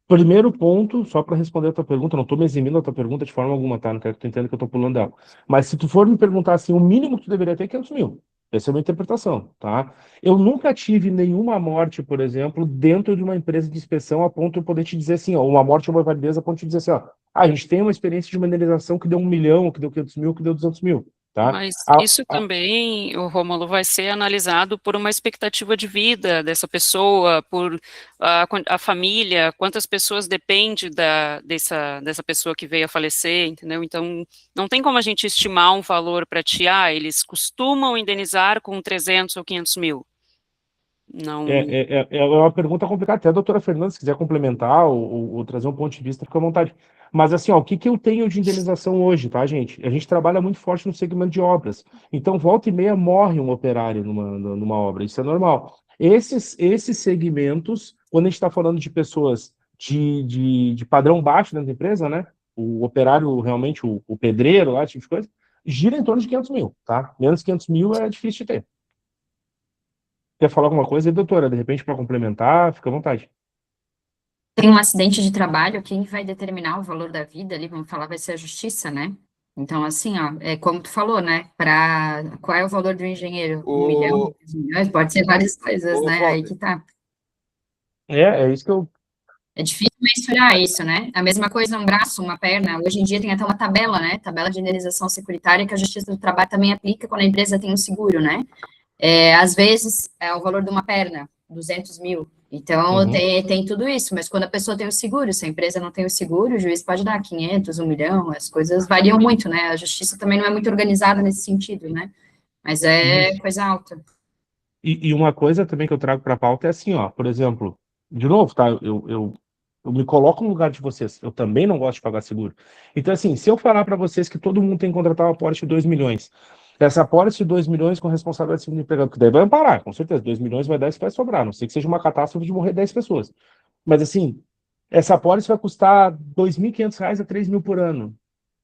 Primeiro ponto, só para responder a tua pergunta, não estou me eximindo a tua pergunta de forma alguma, tá? Não quero que tu entenda que eu estou pulando dela. Mas se tu for me perguntar assim, o mínimo que tu deveria ter é 500 mil. Essa é a minha interpretação, tá? Eu nunca tive nenhuma morte, por exemplo, dentro de uma empresa de inspeção a ponto de eu poder te dizer assim, ó, uma morte ou uma invalidez a ponto de dizer assim, ó, a gente tem uma experiência de uma indenização que deu 1 milhão, que deu 500 mil, que deu 200 mil. Tá? Mas isso também, o Rômulo, vai ser analisado por uma expectativa de vida dessa pessoa, por a família, quantas pessoas depende dessa pessoa que veio a falecer, entendeu? Então, não tem como a gente estimar um valor para ti, eles costumam indenizar com 300 ou 500 mil. Não... É uma pergunta complicada. Até a doutora Fernanda, se quiser complementar ou trazer um ponto de vista, fica à vontade. Mas assim, ó, o que eu tenho de indenização hoje, tá, gente? A gente trabalha muito forte no segmento de obras. Então, volta e meia morre um operário numa obra. Isso é normal. Esses segmentos, quando a gente está falando de pessoas de padrão baixo dentro da empresa, né? O operário, realmente, o pedreiro, lá, esse tipo de coisa, gira em torno de 500 mil, tá? Menos de 500 mil é difícil de ter. Quer falar alguma coisa aí, doutora? De repente, para complementar, fica à vontade. Tem um acidente de trabalho, quem vai determinar o valor da vida ali, vamos falar, vai ser a justiça, né? Então, assim, ó, é como tu falou, né? Qual é o valor do engenheiro? 1 milhão, 2 milhões, pode ser várias coisas, né? Aí que tá. É isso que eu... É difícil mensurar isso, né? A mesma coisa um braço, uma perna. Hoje em dia tem até uma tabela, né? Tabela de indenização securitária que a Justiça do Trabalho também aplica quando a empresa tem um seguro, né? Às vezes, é o valor de uma perna, 200 mil. Então, tem tudo isso, mas quando a pessoa tem o seguro, se a empresa não tem o seguro, o juiz pode dar 500, 1 milhão, as coisas variam muito, né? A justiça também não é muito organizada nesse sentido, né? Mas é coisa alta. E uma coisa também que eu trago para a pauta é assim, ó, por exemplo, de novo, tá? Eu me coloco no lugar de vocês, eu também não gosto de pagar seguro. Então, assim, se eu falar para vocês que todo mundo tem que contratar uma apólice de 2 milhões, Essa apólice de 2 milhões com responsabilidade civil do empregador, que daí vai amparar, com certeza, 2 milhões vai dar, isso vai sobrar, a não sei que seja uma catástrofe de morrer 10 pessoas. Mas assim, essa apólice vai custar R$ 2.500 a R$ 3.000 por ano.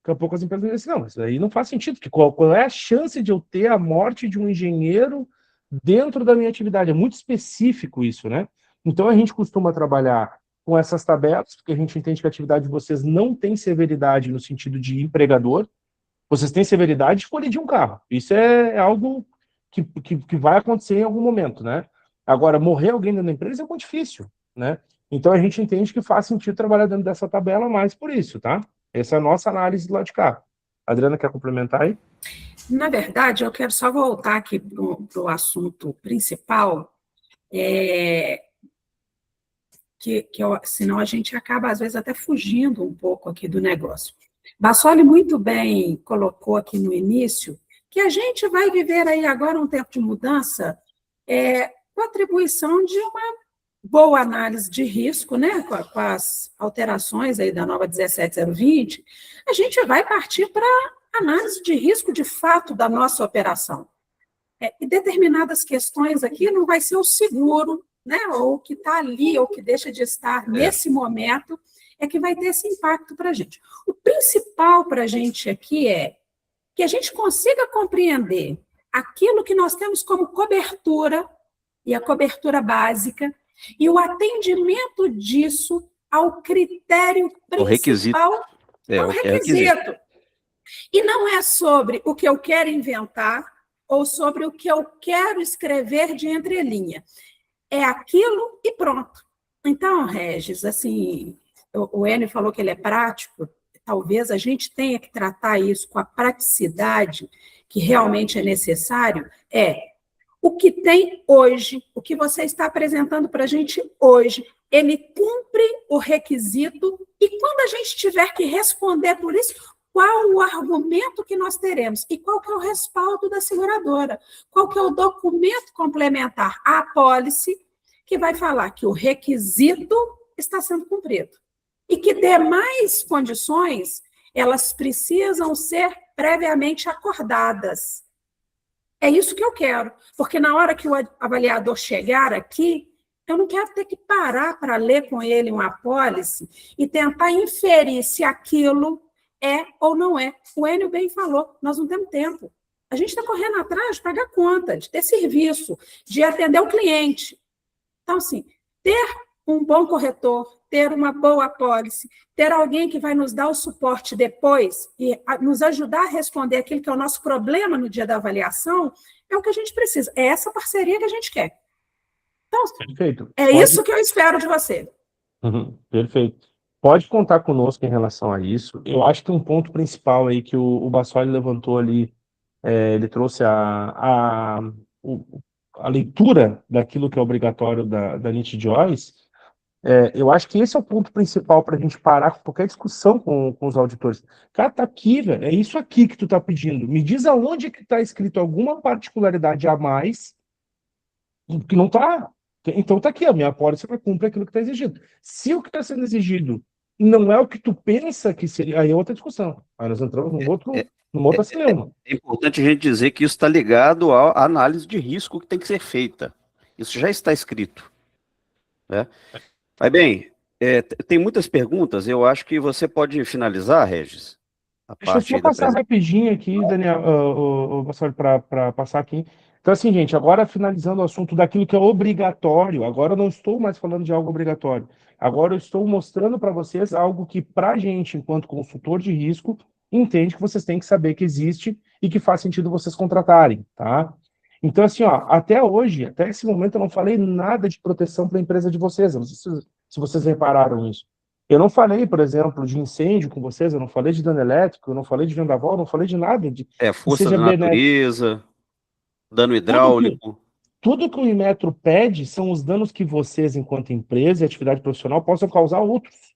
Daqui a pouco as empresas dizem assim, não, isso aí não faz sentido, porque qual é a chance de eu ter a morte de um engenheiro dentro da minha atividade? É muito específico isso, né? Então a gente costuma trabalhar com essas tabelas, porque a gente entende que a atividade de vocês não tem severidade no sentido de empregador, vocês têm severidade de colidir um carro. Isso é algo que vai acontecer em algum momento, né? Agora, morrer alguém dentro da empresa é muito difícil, né? Então a gente entende que faz sentido trabalhar dentro dessa tabela mais por isso, tá? Essa é a nossa análise do lado de cá. A Adriana, quer complementar aí? Na verdade, eu quero só voltar aqui para o assunto principal, senão a gente acaba, às vezes, até fugindo um pouco aqui do negócio. Bassoli muito bem colocou aqui no início que a gente vai viver aí agora um tempo de mudança com a atribuição de uma boa análise de risco, né, com as alterações aí da nova 17020, a gente vai partir para análise de risco de fato da nossa operação. E determinadas questões aqui não vai ser o seguro, né, ou o que está ali, ou que deixa de estar nesse momento, é que vai ter esse impacto para a gente. O principal para a gente aqui é que a gente consiga compreender aquilo que nós temos como cobertura, e a cobertura básica, e o atendimento disso ao critério principal, ao requisito. E não é sobre o que eu quero inventar ou sobre o que eu quero escrever de entrelinha. É aquilo e pronto. Então, Regis, assim, o Enio falou que ele é prático, talvez a gente tenha que tratar isso com a praticidade que realmente é necessário, o que tem hoje, o que você está apresentando para a gente hoje, ele cumpre o requisito e quando a gente tiver que responder por isso, qual o argumento que nós teremos e qual que é o respaldo da seguradora, qual que é o documento complementar à apólice que vai falar que o requisito está sendo cumprido e que demais condições, elas precisam ser previamente acordadas. É isso que eu quero, porque na hora que o avaliador chegar aqui, eu não quero ter que parar para ler com ele uma apólice e tentar inferir se aquilo é ou não é. O Enio bem falou, nós não temos tempo. A gente está correndo atrás de pagar conta, de ter serviço, de atender o cliente. Então, assim, ter um bom corretor, ter uma boa apólice, ter alguém que vai nos dar o suporte depois e nos ajudar a responder aquilo que é o nosso problema no dia da avaliação, é o que a gente precisa. É essa parceria que a gente quer. Então, perfeito. Isso que eu espero de você. Perfeito. Pode contar conosco em relação a isso. Eu acho que um ponto principal aí que o Bassoli levantou ali, ele trouxe a leitura daquilo que é obrigatório da NIT-JOIS. Eu acho que esse é o ponto principal para a gente parar com qualquer discussão com os auditores. Cara, tá aqui, velho, é isso aqui que tu tá pedindo. Me diz aonde que tá escrito alguma particularidade a mais que não tá. Então tá aqui, a minha apólice cumpre aquilo que está exigido. Se o que está sendo exigido não é o que tu pensa que seria, aí é outra discussão. Aí nós entramos numa outra celeuma. É importante a gente dizer que isso está ligado à análise de risco que tem que ser feita. Isso já está escrito, né? Mas bem, tem muitas perguntas, eu acho que você pode finalizar, Regis. Deixa eu só passar rapidinho aqui, Daniel, para passar aqui. Então, assim, gente, agora finalizando o assunto daquilo que é obrigatório, agora eu não estou mais falando de algo obrigatório. Agora eu estou mostrando para vocês algo que, para a gente, enquanto consultor de risco, entende que vocês têm que saber que existe e que faz sentido vocês contratarem, tá? Então, assim, ó, até hoje, até esse momento, eu não falei nada de proteção para a empresa de vocês. Eu não sei se vocês repararam isso. Eu não falei, por exemplo, de incêndio com vocês, eu não falei de dano elétrico, eu não falei de vendaval, eu não falei de nada. Força da natureza, dano hidráulico. Tudo que o Inmetro pede são os danos que vocês, enquanto empresa e atividade profissional, possam causar a outros.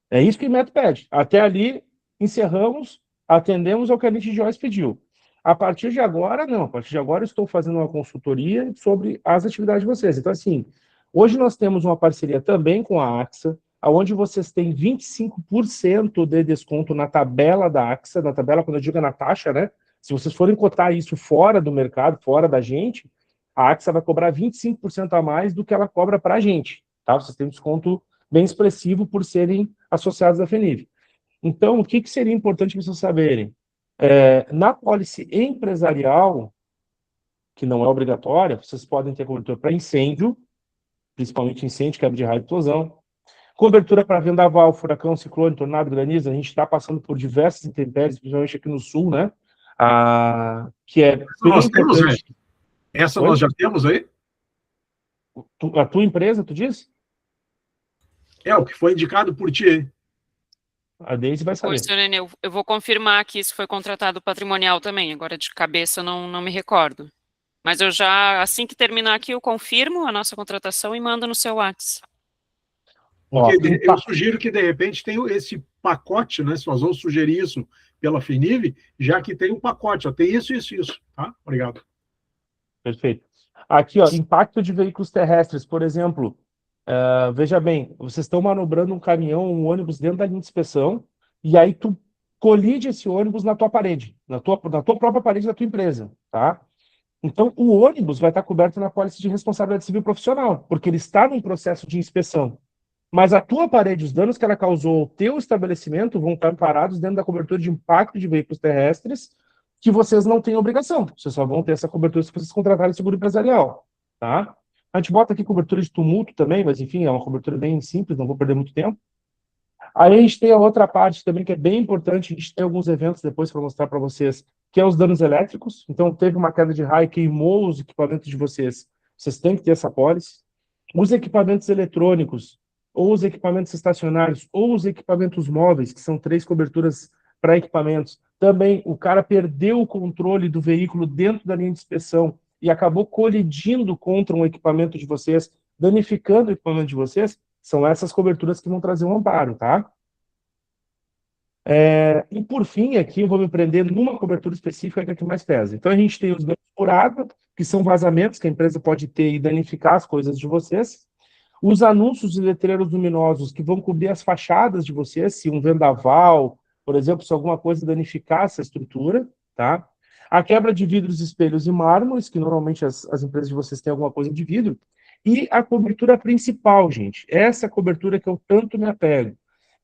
É isso que o Inmetro pede. Até ali, encerramos, atendemos ao que a NIT-JOIS pediu. A partir de agora, não. A partir de agora, eu estou fazendo uma consultoria sobre as atividades de vocês. Então, assim, hoje nós temos uma parceria também com a AXA, onde vocês têm 25% de desconto na tabela da AXA, na tabela, quando eu digo na taxa, né? Se vocês forem cotar isso fora do mercado, fora da gente, a AXA vai cobrar 25% a mais do que ela cobra para a gente, tá? Vocês têm um desconto bem expressivo por serem associados à FENIV. Então, o que seria importante vocês saberem? Na pólice empresarial, que não é obrigatória, vocês podem ter cobertura para incêndio, principalmente incêndio, quebra de raio e explosão, cobertura para vendaval, furacão, ciclone, tornado, granizo. A gente está passando por diversas intempéries, principalmente aqui no sul, né? Que é bem nós temos, importante. Essa Oi? nós já temos aí? A tua empresa, tu diz? O que foi indicado por ti aí. A Deise vai saber. Oi, senhor Enel, eu vou confirmar que isso foi contratado patrimonial também, agora de cabeça eu não me recordo. Mas eu já, assim que terminar aqui, eu confirmo a nossa contratação e mando no seu WhatsApp. Porque eu sugiro que, de repente, tenha esse pacote, né? Se nós vamos sugerir isso pela FENIV, já que tem um pacote, tem isso, tá? Obrigado. Perfeito. Aqui, ó, impacto de veículos terrestres, por exemplo, veja bem, vocês estão manobrando um caminhão, um ônibus dentro da linha de inspeção, e aí tu colide esse ônibus na tua parede, na tua própria parede da tua empresa, tá? Então, o ônibus vai estar coberto na pólice de responsabilidade civil profissional, porque ele está num processo de inspeção. Mas a tua parede, os danos que ela causou ao teu estabelecimento vão estar amparados dentro da cobertura de impacto de veículos terrestres, que vocês não têm obrigação. Vocês só vão ter essa cobertura se vocês contratarem seguro empresarial, tá? A gente bota aqui cobertura de tumulto também, mas enfim, é uma cobertura bem simples, não vou perder muito tempo. Aí a gente tem a outra parte também que é bem importante, a gente tem alguns eventos depois para mostrar para vocês, que é os danos elétricos. Então, teve uma queda de raio, queimou os equipamentos de vocês têm que ter essa pólice. Os equipamentos eletrônicos, ou os equipamentos estacionários, ou os equipamentos móveis, que são 3 coberturas para equipamentos. Também, o cara perdeu o controle do veículo dentro da linha de inspeção e acabou colidindo contra um equipamento de vocês, danificando o equipamento de vocês, são essas coberturas que vão trazer um amparo, tá? E por fim, aqui eu vou me prender numa cobertura específica que é a que mais pesa. Então a gente tem os danos por água, que são vazamentos que a empresa pode ter e danificar as coisas de vocês. Os anúncios e letreiros luminosos que vão cobrir as fachadas de vocês, se um vendaval, por exemplo, se alguma coisa danificar essa estrutura, tá? A quebra de vidros, espelhos e mármores, que normalmente as empresas de vocês têm alguma coisa de vidro. E a cobertura principal, gente, essa cobertura que eu tanto me apego,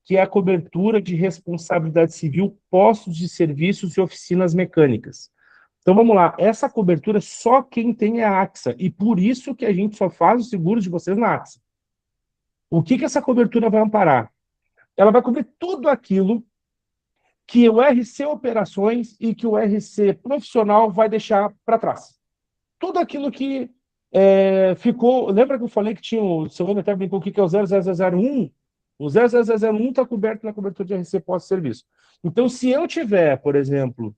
que é a cobertura de responsabilidade civil, postos de serviços e oficinas mecânicas. Então vamos lá, essa cobertura só quem tem é a AXA, e por isso que a gente só faz o seguro de vocês na AXA. O que essa cobertura vai amparar? Ela vai cobrir tudo aquilo que o RC Operações e que o RC Profissional vai deixar para trás. Tudo aquilo que ficou... Lembra que eu falei que tinha o seu nome até brincou que é o 00001? O 00001 está coberto na cobertura de RC pós-serviço. Então, se eu tiver, por exemplo,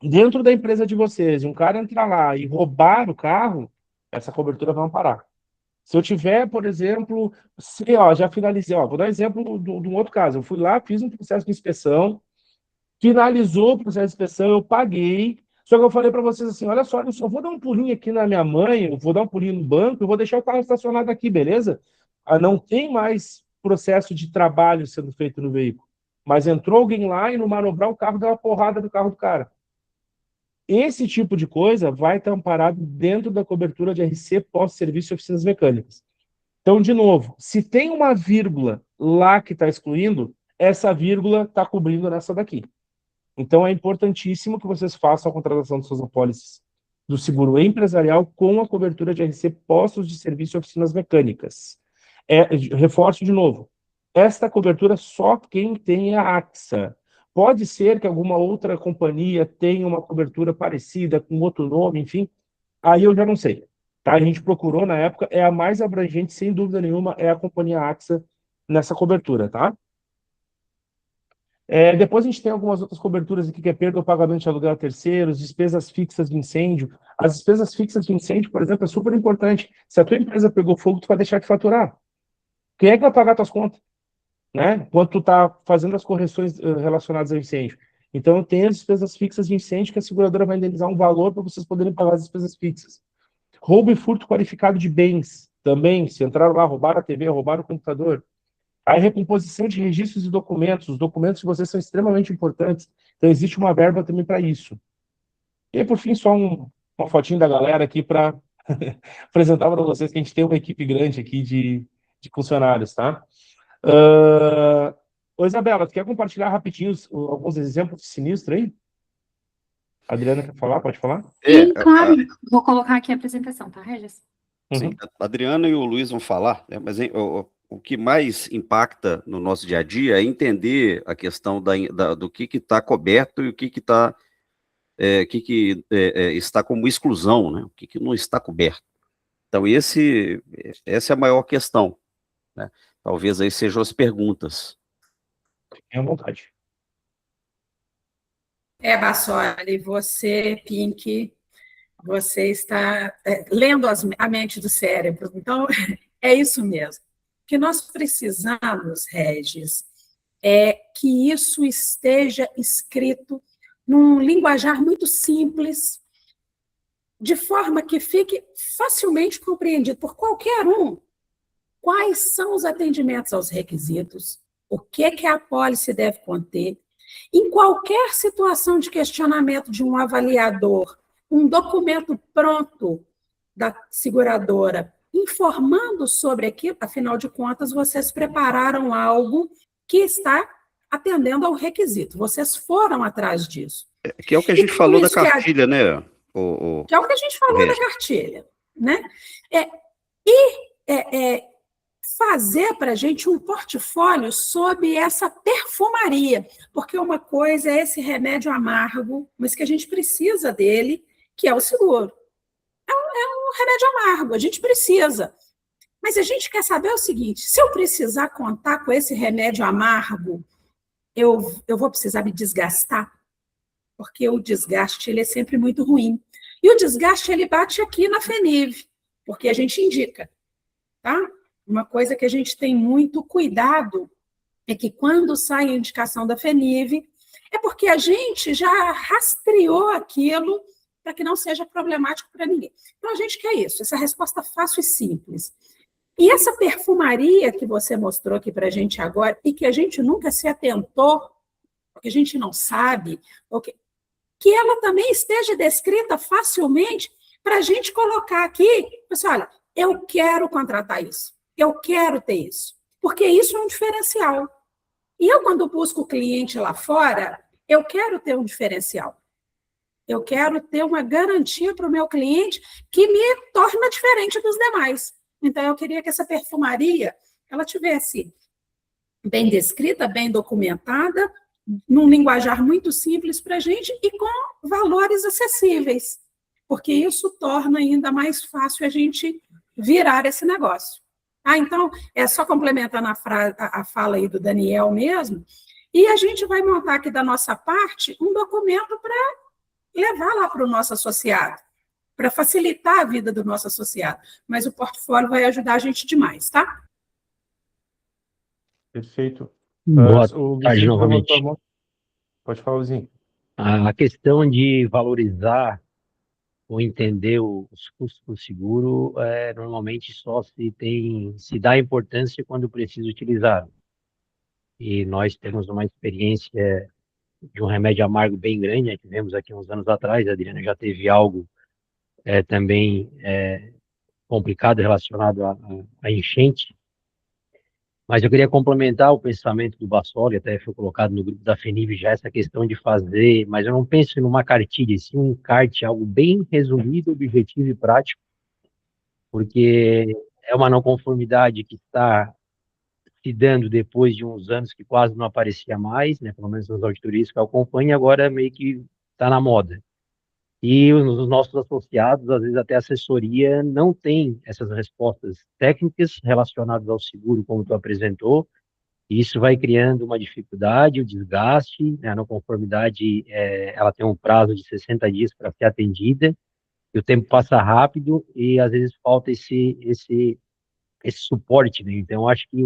dentro da empresa de vocês, um cara entrar lá e roubar o carro, essa cobertura vai amparar. Se eu tiver, por exemplo, já finalizei, vou dar um exemplo de um outro caso. Eu fui lá, fiz um processo de inspeção, finalizou o processo de inspeção, eu paguei, só que eu falei para vocês assim, olha só, eu só vou dar um pulinho aqui na minha mãe, eu vou dar um pulinho no banco, eu vou deixar o carro estacionado aqui, beleza? Não tem mais processo de trabalho sendo feito no veículo. Mas entrou alguém lá e no manobrar o carro deu uma porrada no carro do cara. Esse tipo de coisa vai estar amparado dentro da cobertura de RC pós-serviço e oficinas mecânicas. Então, de novo, se tem uma vírgula lá que está excluindo, essa vírgula está cobrindo nessa daqui. Então, é importantíssimo que vocês façam a contratação de suas apólices do seguro empresarial com a cobertura de RC postos de serviço e oficinas mecânicas. Reforço de novo, esta cobertura só quem tem a AXA. Pode ser que alguma outra companhia tenha uma cobertura parecida, com outro nome, enfim, aí eu já não sei. Tá? A gente procurou na época, é a mais abrangente, sem dúvida nenhuma, é a companhia AXA nessa cobertura, tá? Depois a gente tem algumas outras coberturas aqui, que é perda ou pagamento de aluguel a terceiros, despesas fixas de incêndio. As despesas fixas de incêndio, por exemplo, é super importante. Se a tua empresa pegou fogo, tu vai deixar de faturar. Quem é que vai pagar tuas contas? Né? Enquanto tu está fazendo as correções relacionadas ao incêndio. Então, tem as despesas fixas de incêndio que a seguradora vai indenizar um valor para vocês poderem pagar as despesas fixas. Roubo e furto qualificado de bens, também, se entraram lá, roubaram a TV, roubaram o computador. A recomposição de registros e documentos, os documentos de vocês são extremamente importantes. Então, existe uma verba também para isso. E aí, por fim, só uma fotinho da galera aqui para apresentar para vocês que a gente tem uma equipe grande aqui de funcionários, tá? Ô, Isabela, tu quer compartilhar rapidinho alguns exemplos de sinistro aí? A Adriana quer falar? Pode falar? Sim, claro. Vou colocar aqui a apresentação, tá, Regis? Sim, Uhum. a Adriana e o Luiz vão falar, né, mas o que mais impacta no nosso dia a dia é entender a questão do que está coberto e o que está está como exclusão, né, o que não está coberto. Então, essa é a maior questão, né? Talvez aí sejam as perguntas. Fiquem à vontade. Bassoli, você, Pink, você está lendo a mente do cérebro. Então, é isso mesmo. O que nós precisamos, Regis, é que isso esteja escrito num linguajar muito simples, de forma que fique facilmente compreendido por qualquer um. Quais são os atendimentos aos requisitos? O que a apólice deve conter? Em qualquer situação de questionamento de um avaliador, um documento pronto da seguradora informando sobre aquilo, afinal de contas, vocês prepararam algo que está atendendo ao requisito. Vocês foram atrás disso. Que é o que a gente falou da cartilha, né? Que é o que a gente falou da cartilha, né? Fazer para a gente um portfólio sobre essa perfumaria, porque uma coisa é esse remédio amargo, mas que a gente precisa dele, que é o seguro. É um remédio amargo, a gente precisa. Mas a gente quer saber o seguinte, se eu precisar contar com esse remédio amargo, eu vou precisar me desgastar? Porque o desgaste ele é sempre muito ruim. E o desgaste ele bate aqui na FENIV, porque a gente indica, tá? Uma coisa que a gente tem muito cuidado é que quando sai a indicação da FENIV, é porque a gente já rastreou aquilo para que não seja problemático para ninguém. Então, a gente quer isso, essa resposta fácil e simples. E essa perfumaria que você mostrou aqui para a gente agora, e que a gente nunca se atentou, porque a gente não sabe, que ela também esteja descrita facilmente para a gente colocar aqui, assim, olha, eu quero contratar isso. Eu quero ter isso, porque isso é um diferencial. E eu, quando busco o cliente lá fora, eu quero ter um diferencial. Eu quero ter uma garantia para o meu cliente que me torna diferente dos demais. Então, eu queria que essa perfumaria ela tivesse bem descrita, bem documentada, num linguajar muito simples para a gente e com valores acessíveis, porque isso torna ainda mais fácil a gente virar esse negócio. Então, é só complementando a fala aí do Daniel mesmo, e a gente vai montar aqui da nossa parte um documento para levar lá para o nosso associado, para facilitar a vida do nosso associado. Mas o portfólio vai ajudar a gente demais, tá? Perfeito. Boa O tarde Luizinho novamente. levantou a mão. Pode falar, Luizinho. A questão de valorizar ou entender os custos do seguro normalmente só se dá importância quando precisa utilizar. E nós temos uma experiência de um remédio amargo bem grande, né? Tivemos aqui uns anos atrás, a Adriana já teve algo também complicado relacionado à enchente. Mas eu queria complementar o pensamento do Bassoli, até foi colocado no grupo da FENIV já essa questão de fazer, mas eu não penso numa cartilha, sim um kart, algo bem resumido, objetivo e prático, porque é uma não conformidade que está se dando depois de uns anos que quase não aparecia mais, né, pelo menos nas auditorias que eu acompanho, agora meio que está na moda. E os nossos associados, às vezes até a assessoria, não tem essas respostas técnicas relacionadas ao seguro, como tu apresentou. Isso vai criando uma dificuldade, o desgaste, né, a não conformidade, ela tem um prazo de 60 dias para ser atendida, e o tempo passa rápido e às vezes falta esse suporte, né? Então, acho que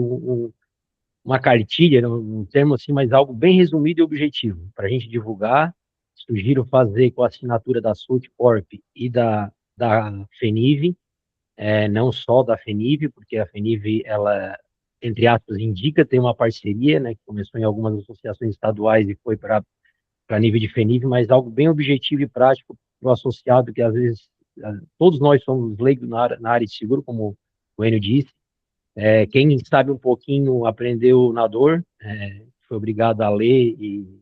uma cartilha, um termo assim, mas algo bem resumido e objetivo, para a gente divulgar. Sugiro fazer com a assinatura da Sultcorp e da FENIV, não só da FENIV, porque a FENIV, ela, entre aspas, indica, tem uma parceria, né, que começou em algumas associações estaduais e foi para para nível de FENIV, mas algo bem objetivo e prático para o associado, que às vezes todos nós somos leigos na área de seguro, como o Enio disse. Quem sabe um pouquinho aprendeu na dor, foi obrigado a ler e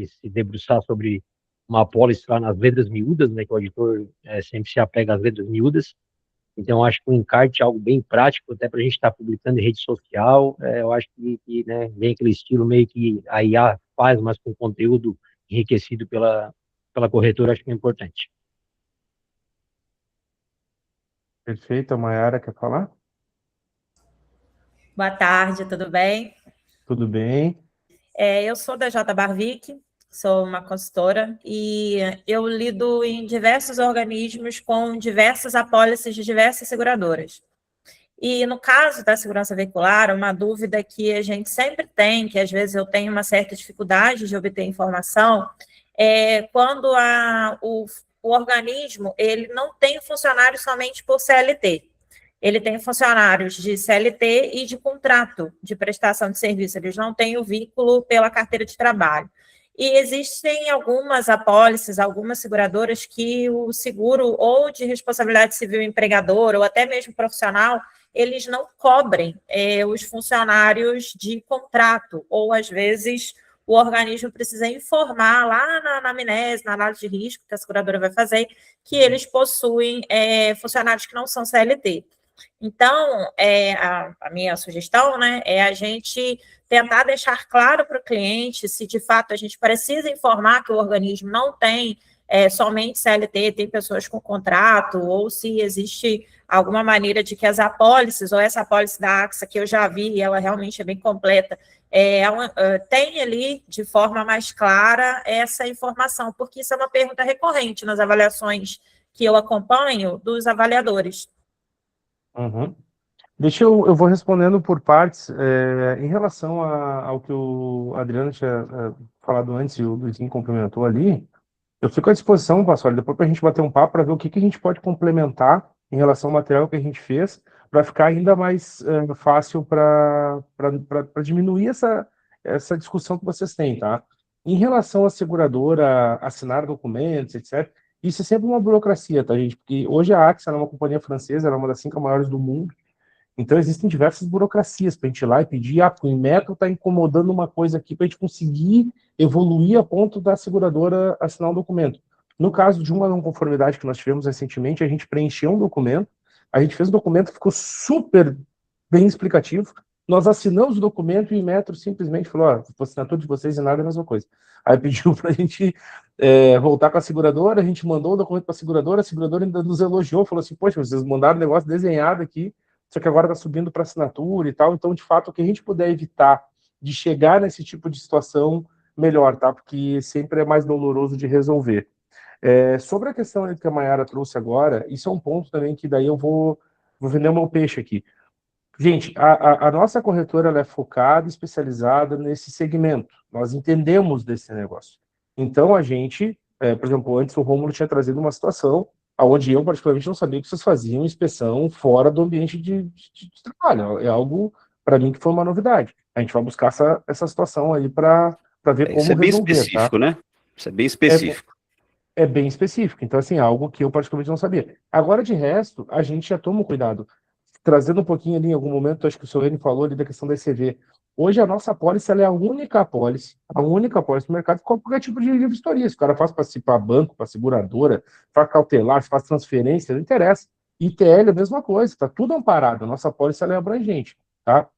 se debruçar sobre uma apólice lá nas letras miúdas, né, que o auditor sempre se apega às letras miúdas. Então, acho que o encarte é algo bem prático, até para a gente estar publicando em rede social. Eu acho que né, vem aquele estilo meio que a IA faz, mas com conteúdo enriquecido pela corretora, acho que é importante. Perfeito. A Mayara quer falar? Boa tarde, tudo bem? Tudo bem? Eu sou da J. Barvic, sou uma consultora e eu lido em diversos organismos com diversas apólices de diversas seguradoras. E no caso da segurança veicular, uma dúvida que a gente sempre tem, que às vezes eu tenho uma certa dificuldade de obter informação, é quando o organismo ele não tem funcionários somente por CLT. Ele tem funcionários de CLT e de contrato de prestação de serviço, eles não têm o vínculo pela carteira de trabalho. E existem algumas apólices, algumas seguradoras que o seguro ou de responsabilidade civil empregador ou até mesmo profissional, eles não cobrem os funcionários de contrato, ou às vezes o organismo precisa informar lá na anamnese, na análise de risco que a seguradora vai fazer, que eles possuem funcionários que não são CLT. Então, a minha sugestão, né, é a gente tentar deixar claro para o cliente se, de fato, a gente precisa informar que o organismo não tem somente CLT, tem pessoas com contrato, ou se existe alguma maneira de que as apólices, ou essa apólice da AXA, que eu já vi, e ela realmente é bem completa, tem ali, de forma mais clara, essa informação, porque isso é uma pergunta recorrente nas avaliações que eu acompanho dos avaliadores. Uhum. Eu vou respondendo por partes. Em relação ao que o Adriano tinha falado antes e o Luizinho complementou ali, eu fico à disposição, Pastor, depois para a gente bater um papo para ver o que a gente pode complementar em relação ao material que a gente fez, para ficar ainda mais fácil para diminuir essa discussão que vocês têm, tá? Em relação à seguradora assinar documentos, etc., isso é sempre uma burocracia, tá, gente? Porque hoje a AXA é uma companhia francesa, ela é uma das 5 maiores do mundo, então existem diversas burocracias para a gente ir lá e pedir, o Inmetro está incomodando uma coisa aqui para a gente conseguir evoluir a ponto da seguradora assinar um documento. No caso de uma não conformidade que nós tivemos recentemente, a gente preencheu um documento, a gente fez um documento, ficou super bem explicativo, nós assinamos o documento e o Inmetro simplesmente falou, a assinatura de vocês e nada é a mesma coisa. Aí pediu para a gente voltar com a seguradora, a gente mandou o documento para a seguradora ainda nos elogiou, falou assim, poxa, vocês mandaram um negócio desenhado aqui, só que agora está subindo para assinatura e tal, então, de fato, o que a gente puder evitar de chegar nesse tipo de situação, melhor, tá? Porque sempre é mais doloroso de resolver. Sobre a questão que a Mayara trouxe agora, isso é um ponto também que daí eu vou vender o meu peixe aqui. Gente, a nossa corretora ela é focada, especializada nesse segmento. Nós entendemos desse negócio. Então, a gente, por exemplo, antes o Rômulo tinha trazido uma situação onde eu, particularmente, não sabia que vocês faziam inspeção fora do ambiente de trabalho. É algo, para mim, que foi uma novidade. A gente vai buscar essa situação aí para ver como Isso é bem resolver, específico, tá? né? Isso é bem específico. É bem específico. Então, assim, algo que eu, particularmente, não sabia. Agora, de resto, a gente já toma cuidado. Trazendo um pouquinho ali, em algum momento, acho que o senhor Enio falou ali da questão da ECV. Hoje, a nossa apólice ela é a única apólice do mercado com qualquer tipo de vistoria. Se o cara faz para banco, para seguradora, faz cautelar, faz transferência, não interessa. ITL é a mesma coisa, está tudo amparado. A nossa apólice ela é abrangente, tá?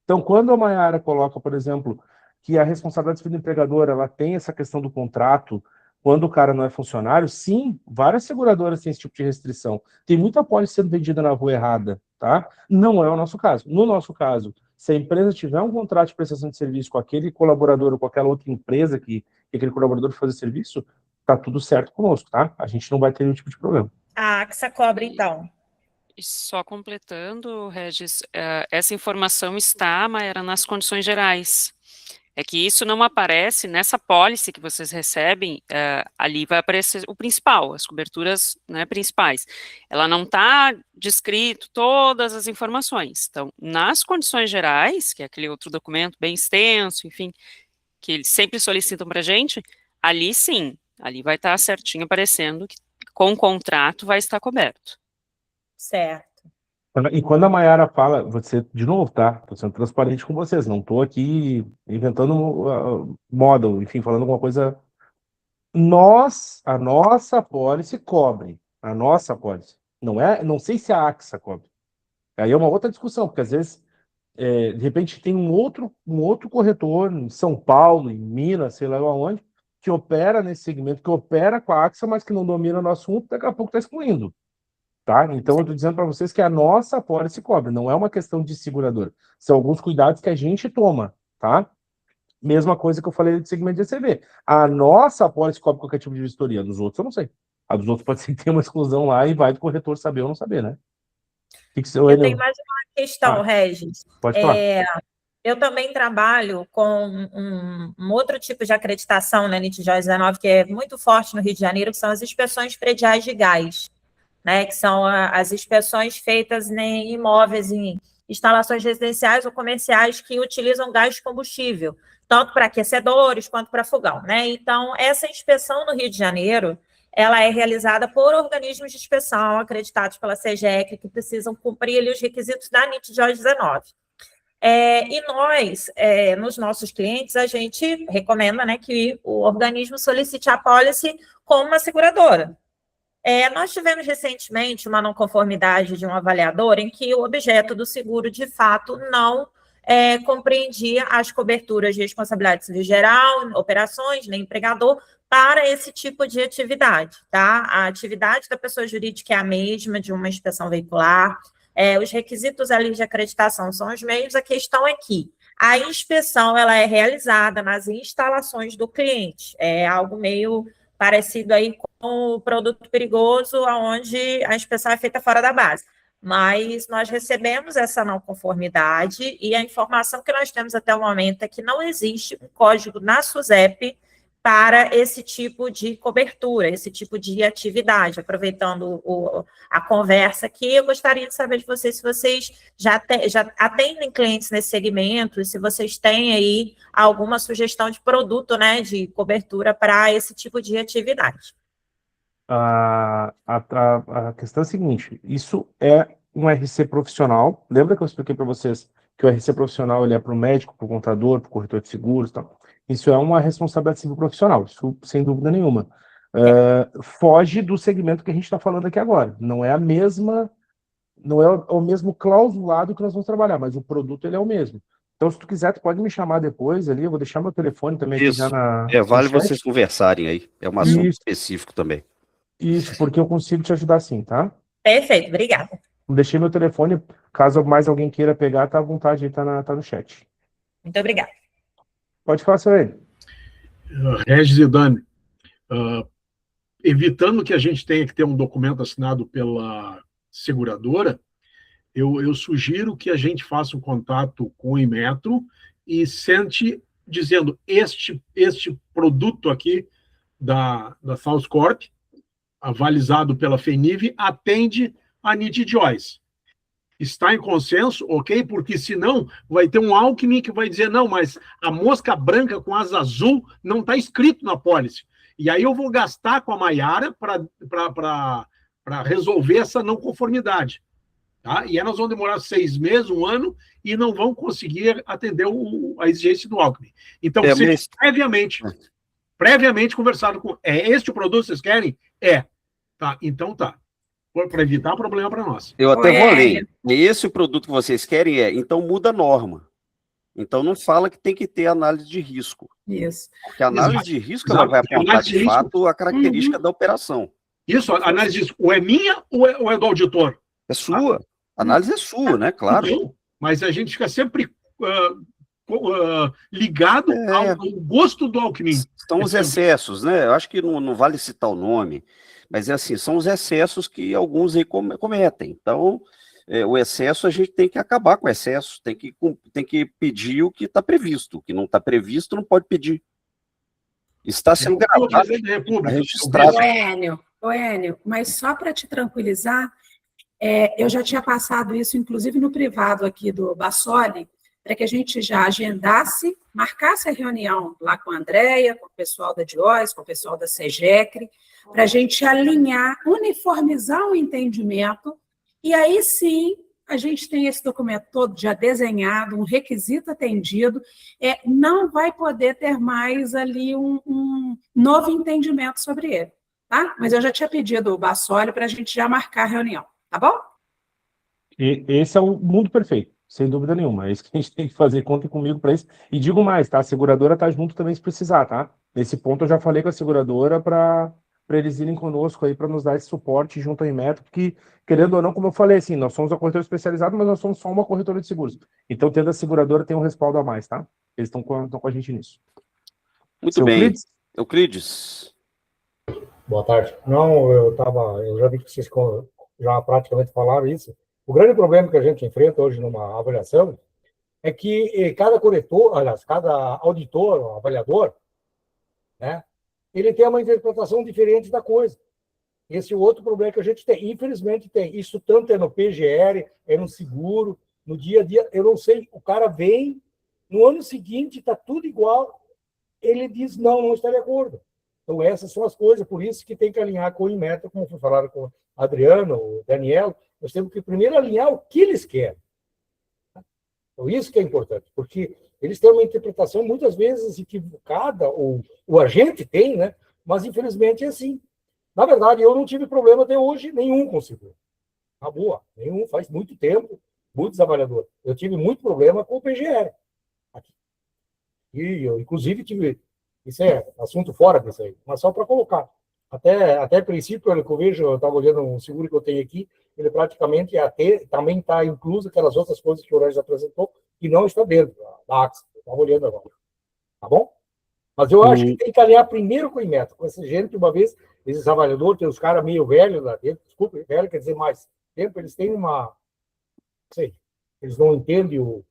Então, quando a Mayara coloca, por exemplo, que a responsabilidade civil do empregador ela tem essa questão do contrato, quando o cara não é funcionário, sim, várias seguradoras têm esse tipo de restrição. Tem muita apólice sendo vendida na rua errada, tá? Não é o nosso caso. No nosso caso, se a empresa tiver um contrato de prestação de serviço com aquele colaborador ou com aquela outra empresa que aquele colaborador faz o serviço, tá tudo certo conosco, tá? A gente não vai ter nenhum tipo de problema. A AXA cobra, então. E só completando, Regis, essa informação está, Mayara, nas condições gerais. É que isso não aparece nessa pólice que vocês recebem, ali vai aparecer o principal, as coberturas, né, principais. Ela não está descrito todas as informações. Então, nas condições gerais, que é aquele outro documento bem extenso, enfim, que eles sempre solicitam para a gente, ali sim, ali vai estar certinho aparecendo que com o contrato vai estar coberto. Certo. E quando a Mayara fala, você, de novo, tá? Tô sendo transparente com vocês, não tô aqui inventando moda, enfim, falando alguma coisa. A nossa apólice cobre. A nossa apólice. Não sei se a AXA cobre. Aí é uma outra discussão, porque às vezes, de repente, tem um outro corretor em São Paulo, em Minas, sei lá onde, que opera nesse segmento, que opera com a AXA, mas que não domina no assunto, daqui a pouco está excluindo. Tá? Então, eu estou dizendo para vocês que a nossa apólice cobre, não é uma questão de seguradora. São alguns cuidados que a gente toma, tá? Mesma coisa que eu falei de segmento de ECV. A nossa apólice cobre qualquer tipo de vistoria, dos outros eu não sei. A dos outros pode ser que tenha uma exclusão lá e vai do corretor saber ou não saber, né? Eu tenho mais uma questão, Regis. Pode falar. Eu também trabalho com um outro tipo de acreditação na NIT JOS 19, que é muito forte no Rio de Janeiro, que são as inspeções prediais de gás, né? Que são as inspeções feitas em imóveis, em instalações residenciais ou comerciais que utilizam gás de combustível, tanto para aquecedores quanto para fogão, né? Então, essa inspeção no Rio de Janeiro, ela é realizada por organismos de inspeção acreditados pela SEGEC, que precisam cumprir ali os requisitos da NIT JOS 19. E nós, nos nossos clientes, a gente recomenda, né, que o organismo solicite a apólice como uma seguradora. Nós tivemos recentemente uma não conformidade de um avaliador em que o objeto do seguro, de fato, não compreendia as coberturas de responsabilidade civil geral, operações, nem empregador, para esse tipo de atividade, tá? A atividade da pessoa jurídica é a mesma de uma inspeção veicular, os requisitos ali de acreditação são os mesmos, a questão é que a inspeção ela é realizada nas instalações do cliente, é algo meio parecido aí com o produto perigoso, onde a inspeção é feita fora da base. Mas nós recebemos essa não conformidade e a informação que nós temos até o momento é que não existe um código na SUSEP para esse tipo de cobertura, esse tipo de atividade. Aproveitando a conversa aqui, eu gostaria de saber de vocês se vocês já atendem clientes nesse segmento e se vocês têm aí alguma sugestão de produto, né, de cobertura para esse tipo de atividade. A questão é a seguinte, isso é um RC profissional. Lembra que eu expliquei para vocês que o RC profissional ele é para o médico, para o contador, para o corretor de seguros e tal? Isso é uma responsabilidade civil profissional, isso sem dúvida nenhuma. Foge do segmento que a gente está falando aqui agora. Não é o mesmo clausulado que nós vamos trabalhar, mas o produto ele é o mesmo. Então, se tu quiser, tu pode me chamar depois ali, eu vou deixar meu telefone também aqui já vale no chat. vocês conversarem aí, é um assunto específico também. Isso, porque eu consigo te ajudar sim, tá? Perfeito, obrigada. Deixei meu telefone, caso mais alguém queira pegar, tá à vontade aí, tá no chat. Muito obrigada. Pode falar, Sorelli. Regis e Dani, evitando que a gente tenha que ter um documento assinado pela seguradora, eu sugiro que a gente faça um contato com o Inmetro e sente dizendo este produto aqui da South Corp, avalizado pela FENIV, atende a NIT JOS. Está em consenso, ok? Porque senão vai ter um Alckmin que vai dizer, não, mas a mosca branca com asa azul não está escrito na pólice. E aí eu vou gastar com a Mayara para resolver essa não conformidade. Tá? E aí nós vamos demorar 6 meses, 1 ano, e não vão conseguir atender a exigência do Alckmin. Então, se previamente conversado com... este o produto que vocês querem? Tá, então tá. Para evitar problema para nós. Eu até vou além. Esse o produto que vocês querem então muda a norma. Então não fala que tem que ter análise de risco. Isso. Porque a análise de risco ela vai apontar de fato a característica da operação. Isso, a análise de risco ou é minha ou é do auditor? É sua. A análise é sua, né? Claro. Então, mas a gente fica sempre ligado ao gosto do Alckmin. São os excessos, né? Eu acho que não vale citar o nome, mas é assim, são os excessos que alguns aí cometem. Então, o excesso, a gente tem que acabar com o excesso, tem que pedir o que está previsto. O que não está previsto, não pode pedir. Está sendo gravado, registrado. Ô, Enio, mas só para te tranquilizar, eu já tinha passado isso, inclusive no privado aqui do Bassoli, para que a gente já agendasse marcasse a reunião lá com a Andréia, com o pessoal da DIOS, com o pessoal da SEGECRE, para a gente alinhar, uniformizar o entendimento, e aí sim a gente tem esse documento todo já desenhado, um requisito atendido, não vai poder ter mais ali um novo entendimento sobre ele, tá? Mas eu já tinha pedido o Bassoli para a gente já marcar a reunião, tá bom? E esse é o mundo perfeito, sem dúvida nenhuma. É isso que a gente tem que fazer, contem comigo para isso. E digo mais, tá? A seguradora tá junto também se precisar, tá? Nesse ponto eu já falei com a seguradora para eles irem conosco aí para nos dar esse suporte junto ao Inmetro, porque, querendo ou não, como eu falei, assim, nós somos uma corretora especializada, mas nós somos só uma corretora de seguros. Então, tendo a seguradora, tem um respaldo a mais, tá? Eles estão com a gente nisso. Muito Seu bem. Euclides? Euclides. Boa tarde. Não, eu já vi que vocês já praticamente falaram isso. O grande problema que a gente enfrenta hoje numa avaliação é que cada corretor, aliás, cada auditor, avaliador, né, ele tem uma interpretação diferente da coisa. Esse é o outro problema que a gente tem. Infelizmente tem. Isso tanto é no PGR, é no seguro, no dia a dia. Eu não sei, o cara vem, no ano seguinte está tudo igual, ele diz, não está de acordo. Então, essas são as coisas, por isso que tem que alinhar com o Inmetro, como foi falado com a Adriana, o Daniel, nós temos que primeiro alinhar o que eles querem. Então, isso que é importante, porque eles têm uma interpretação muitas vezes equivocada, ou o agente tem, né? Mas, infelizmente, é assim. Na verdade, eu não tive problema até hoje, nenhum com seguro. Na boa, nenhum, faz muito tempo, muitos avaliadores. Eu tive muito problema com o PGR. Aqui. E eu, inclusive, tive... Isso é assunto fora disso aí, mas só para colocar. Até princípio, pelo que eu vejo, eu estava olhando um seguro que eu tenho aqui, ele praticamente também está incluso aquelas outras coisas que o Horácio apresentou, que não está dentro da AXA. Eu estava olhando agora. Tá bom? Mas eu acho que tem que alinhar primeiro com o Inmetro, com essa gente que uma vez, esses avaliadores, tem os caras meio velhos lá dentro, desculpa, velho quer dizer mais tempo, eles têm uma... Não sei, eles não entendem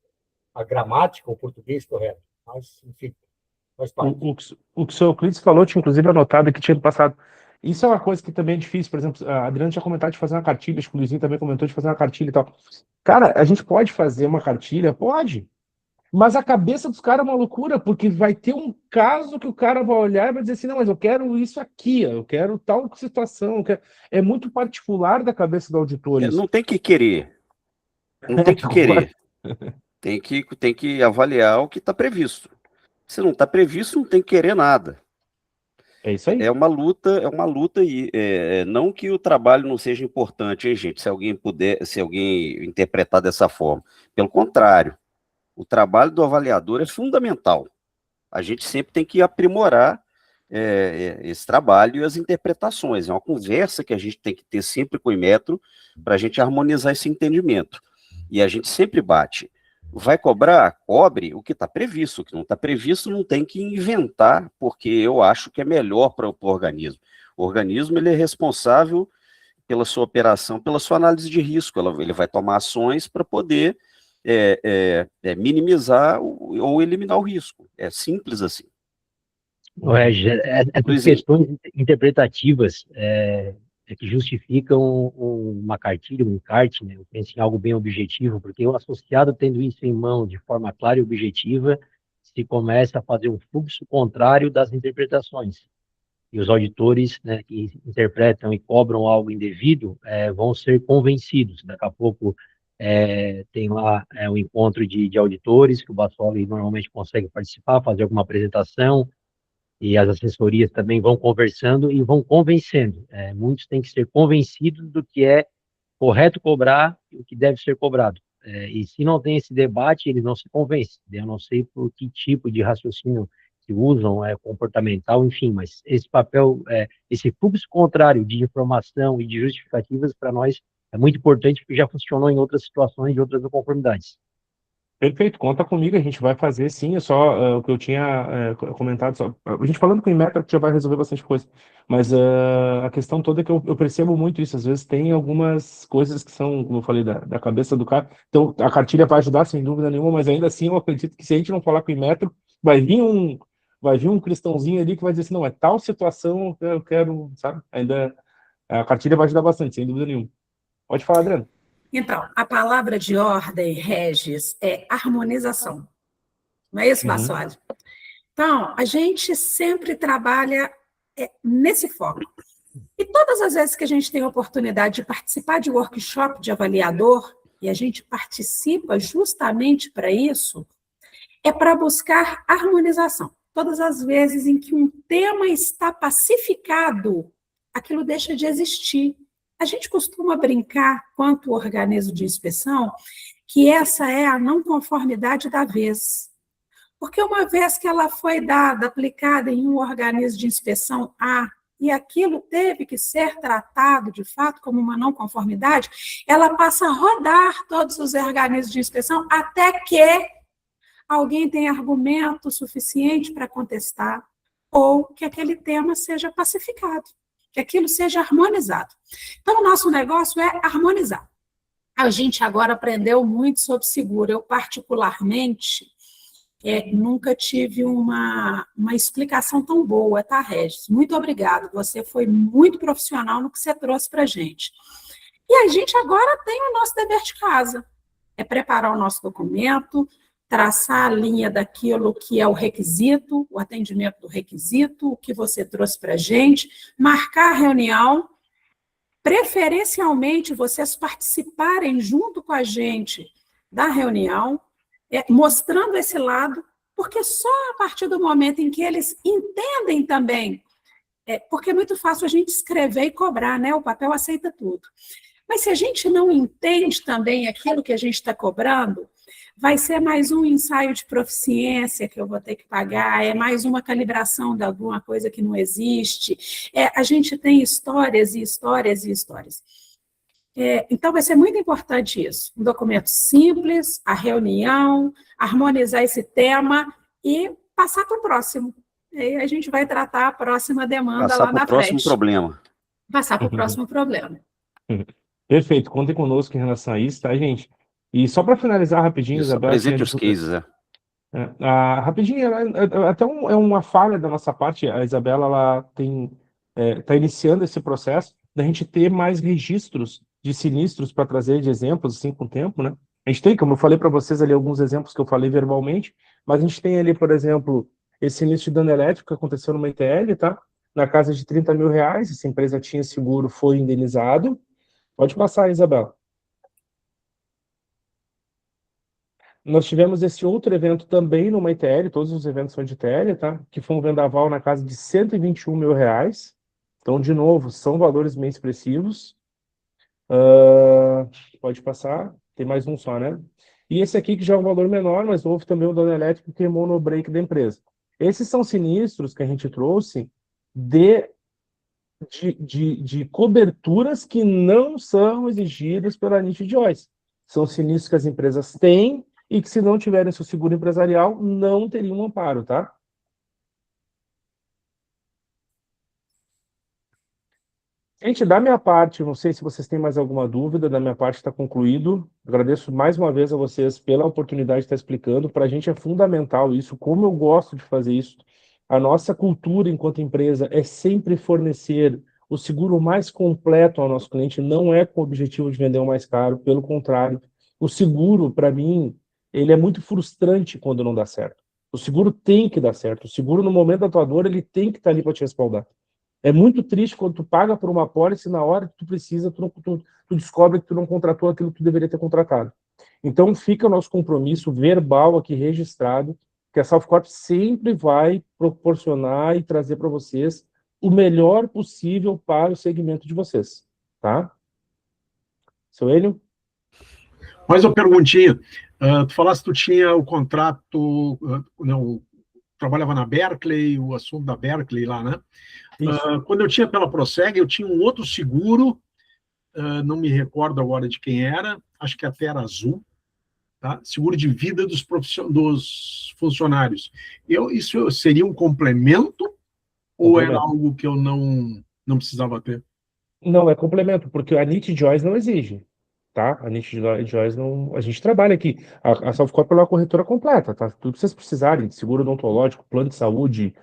a gramática, o português correto. Mas, enfim... O que o seu Euclides falou, tinha inclusive anotado que tinha passado. Isso é uma coisa que também é difícil, por exemplo, a Adriana tinha comentado de fazer uma cartilha, acho que o Luizinho também comentou de fazer uma cartilha e tal. Cara, a gente pode fazer uma cartilha? Pode. Mas a cabeça dos caras é uma loucura, porque vai ter um caso que o cara vai olhar e vai dizer assim, não, mas eu quero isso aqui, eu quero tal situação. É muito particular da cabeça do auditor isso. Não tem que querer. Não tem que querer. Tem que avaliar o que está previsto. Se não está previsto, não tem que querer nada. É isso aí. É uma luta aí. Não que o trabalho não seja importante, hein, gente? Se alguém interpretar dessa forma. Pelo contrário, o trabalho do avaliador é fundamental. A gente sempre tem que aprimorar esse trabalho e as interpretações. É uma conversa que a gente tem que ter sempre com o Inmetro para a gente harmonizar esse entendimento. E a gente sempre bate. Vai cobrar? Cobre o que está previsto. O que não está previsto não tem que inventar, porque eu acho que é melhor para o organismo. O organismo ele é responsável pela sua operação, pela sua análise de risco. Ele vai tomar ações para poder minimizar ou eliminar o risco. É simples assim. Essas questões interpretativas que justificam uma cartilha, um encarte, né? Eu penso em algo bem objetivo, porque o associado tendo isso em mão de forma clara e objetiva, se começa a fazer um fluxo contrário das interpretações. E os auditores, né, que interpretam e cobram algo indevido vão ser convencidos. Daqui a pouco tem lá um encontro de auditores, que o Bassoli normalmente consegue participar, fazer alguma apresentação, e as assessorias também vão conversando e vão convencendo. Muitos têm que ser convencidos do que é correto cobrar e o que deve ser cobrado. E se não tem esse debate, eles não se convencem. Eu não sei por que tipo de raciocínio que usam, comportamental, enfim, mas esse papel, esse fluxo contrário de informação e de justificativas, para nós, é muito importante, porque já funcionou em outras situações, de outras conformidades. Perfeito, conta comigo, a gente vai fazer sim, é só o que eu tinha comentado, a gente falando com o Inmetro já vai resolver bastante coisa, mas a questão toda é que eu percebo muito isso, às vezes tem algumas coisas que são, como eu falei, da cabeça do cara, então a cartilha vai ajudar sem dúvida nenhuma, mas ainda assim eu acredito que se a gente não falar com o Inmetro, vai vir um cristãozinho ali que vai dizer assim, não, é tal situação que eu quero, sabe, ainda a cartilha vai ajudar bastante, sem dúvida nenhuma. Pode falar, Adriano. Então, a palavra de ordem, Regis, é harmonização. Não é isso, Uhum. Bassoli? Então, a gente sempre trabalha nesse foco. E todas as vezes que a gente tem a oportunidade de participar de workshop de avaliador, e a gente participa justamente para isso, é para buscar harmonização. Todas as vezes em que um tema está pacificado, aquilo deixa de existir. A gente costuma brincar, quanto organismo de inspeção, que essa é a não conformidade da vez. Porque uma vez que ela foi dada, aplicada em um organismo de inspeção A, e aquilo teve que ser tratado, de fato, como uma não conformidade, ela passa a rodar todos os organismos de inspeção até que alguém tenha argumento suficiente para contestar, ou que aquele tema seja pacificado, que aquilo seja harmonizado. Então, o nosso negócio é harmonizar. A gente agora aprendeu muito sobre seguro. Eu, particularmente, nunca tive uma explicação tão boa, tá, Regis? Muito obrigada. Você foi muito profissional no que você trouxe para a gente. E a gente agora tem o nosso dever de casa. É preparar o nosso documento, traçar a linha daquilo que é o requisito, o atendimento do requisito, o que você trouxe para a gente, marcar a reunião, preferencialmente vocês participarem junto com a gente da reunião, mostrando esse lado, porque só a partir do momento em que eles entendem também, porque é muito fácil a gente escrever e cobrar, né? O papel aceita tudo. Mas se a gente não entende também aquilo que a gente está cobrando, vai ser mais um ensaio de proficiência que eu vou ter que pagar, é mais uma calibração de alguma coisa que não existe. A gente tem histórias e histórias e histórias. Então, vai ser muito importante isso. Um documento simples, a reunião, harmonizar esse tema e passar para o próximo. Aí a gente vai tratar a próxima demanda lá na frente. Passar para o próximo problema. Passar para o próximo problema. Perfeito, contem conosco em relação a isso, tá, gente? E só para finalizar rapidinho, Isso, Isabela... apresente os cases, rapidinho, até é uma falha da nossa parte, a Isabela ela está iniciando esse processo da gente ter mais registros de sinistros para trazer de exemplos, assim, com o tempo, né? A gente tem, como eu falei para vocês ali, alguns exemplos que eu falei verbalmente, mas a gente tem ali, por exemplo, esse sinistro de dano elétrico que aconteceu numa ITL, tá? Na casa de 30 mil reais, essa empresa tinha seguro, foi indenizado. Pode passar, Isabela. Nós tivemos esse outro evento também numa ITL, todos os eventos são de ITL, tá? Que foi um vendaval na casa de 121 mil reais. Então, de novo, são valores bem expressivos. Pode passar, tem mais um só, né? E esse aqui que já é um valor menor, mas houve também o dano elétrico que queimou no break da empresa. Esses são sinistros que a gente trouxe de coberturas que não são exigidas pela NIT-JOIS. São sinistros que as empresas têm e que, se não tiverem seu seguro empresarial, não teriam um amparo, tá? Gente, da minha parte, não sei se vocês têm mais alguma dúvida, da minha parte está concluído. Agradeço mais uma vez a vocês pela oportunidade de estar explicando. Para a gente é fundamental isso, como eu gosto de fazer isso. A nossa cultura enquanto empresa é sempre fornecer o seguro mais completo ao nosso cliente, não é com o objetivo de vender o mais caro, pelo contrário. O seguro, para mim, ele é muito frustrante quando não dá certo. O seguro tem que dar certo. O seguro, no momento da tua dor, ele tem que estar ali para te respaldar. É muito triste quando tu paga por uma pólice e na hora que tu precisa, tu descobre que tu não contratou aquilo que tu deveria ter contratado. Então, fica o nosso compromisso verbal aqui registrado, que a Salfcorp sempre vai proporcionar e trazer para vocês o melhor possível para o segmento de vocês, tá? Seu Hélio? Mais uma perguntinha. Tu falaste que tu tinha o contrato, trabalhava na Berkeley, o assunto da Berkeley lá, né? Quando eu tinha pela Proseg, eu tinha um outro seguro, não me recordo agora de quem era, acho que até era azul, tá? Seguro de vida dos funcionários. Isso seria um complemento ou era algo que eu não precisava ter? Não, é complemento, porque a NIT-JOIS não exige, tá? A NIT-JOIS não... A gente trabalha aqui. A Salfcorp é uma corretora completa, tá? Tudo que vocês precisarem, seguro odontológico, plano de saúde,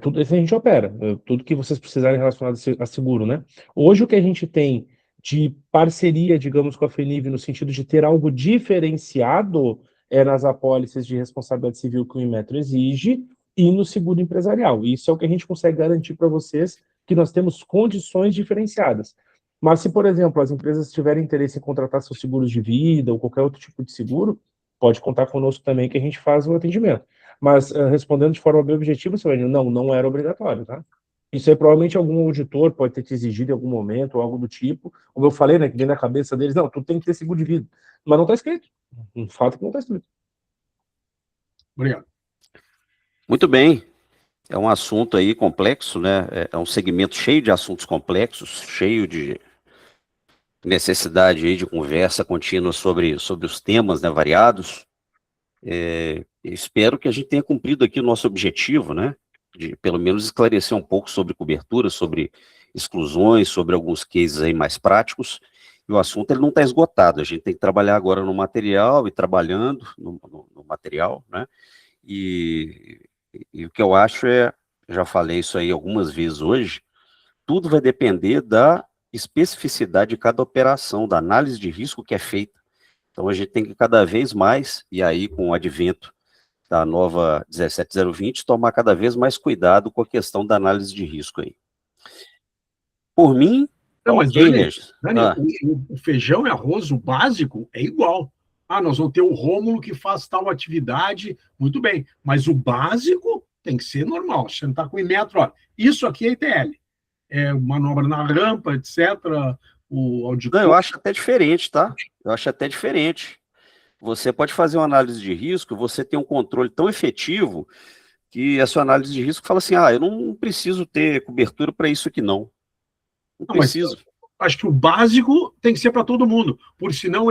tudo isso a gente opera. Tudo que vocês precisarem relacionado a seguro, né? Hoje o que a gente tem de parceria, digamos, com a FENIV, no sentido de ter algo diferenciado, é nas apólices de responsabilidade civil que o Inmetro exige e no seguro empresarial. Isso é o que a gente consegue garantir para vocês, que nós temos condições diferenciadas. Mas se, por exemplo, as empresas tiverem interesse em contratar seus seguros de vida ou qualquer outro tipo de seguro, pode contar conosco também que a gente faz o atendimento. Mas, respondendo de forma bem objetiva, Silvânia, não era obrigatório, tá? Isso aí provavelmente algum auditor pode ter te exigido em algum momento, ou algo do tipo. Como eu falei, né, que vem na cabeça deles, não, tu tem que ter seguro de vida. Mas não está escrito. Um fato que não está escrito. Obrigado. Muito bem. É um assunto aí complexo, né? É um segmento cheio de assuntos complexos, cheio de necessidade aí de conversa contínua sobre os temas, né, variados. Espero que a gente tenha cumprido aqui o nosso objetivo, né, de pelo menos esclarecer um pouco sobre cobertura, sobre exclusões, sobre alguns cases aí mais práticos. E o assunto ele não está esgotado, a gente tem que trabalhar agora no material e trabalhando no material, né, e o que eu acho já falei isso aí algumas vezes hoje, tudo vai depender da especificidade de cada operação, da análise de risco que é feita. Então, a gente tem que cada vez mais, e aí com o advento da nova 17020, tomar cada vez mais cuidado com a questão da análise de risco aí. Por mim, não, mas ok, Dani, o feijão e arroz, o básico, é igual. Nós vamos ter o Rômulo que faz tal atividade, muito bem, mas o básico tem que ser normal. Você não está com o Inmetro, ó, isso aqui é ITL. Manobra na rampa, etc., o auditor... Não, eu acho até diferente, tá? Eu acho até diferente. Você pode fazer uma análise de risco, você tem um controle tão efetivo que a sua análise de risco fala assim, eu não preciso ter cobertura para isso aqui, não. Não preciso. Acho que o básico tem que ser para todo mundo, por senão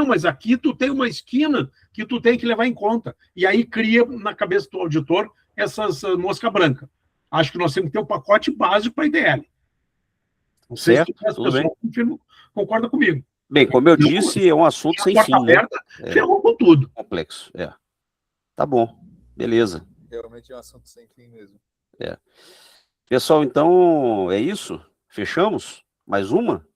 mas aqui tu tem uma esquina que tu tem que levar em conta. E aí cria na cabeça do auditor essas mosca branca. Acho que nós temos que ter um pacote básico para a IDL. Não sei certo, se o pessoal concorda comigo. Bem, como eu disse, é um assunto sem fim, né? Ferrou com tudo. Complexo, Tá bom, beleza. Realmente é um assunto sem fim mesmo. Pessoal, então, é isso? Fechamos? Mais uma?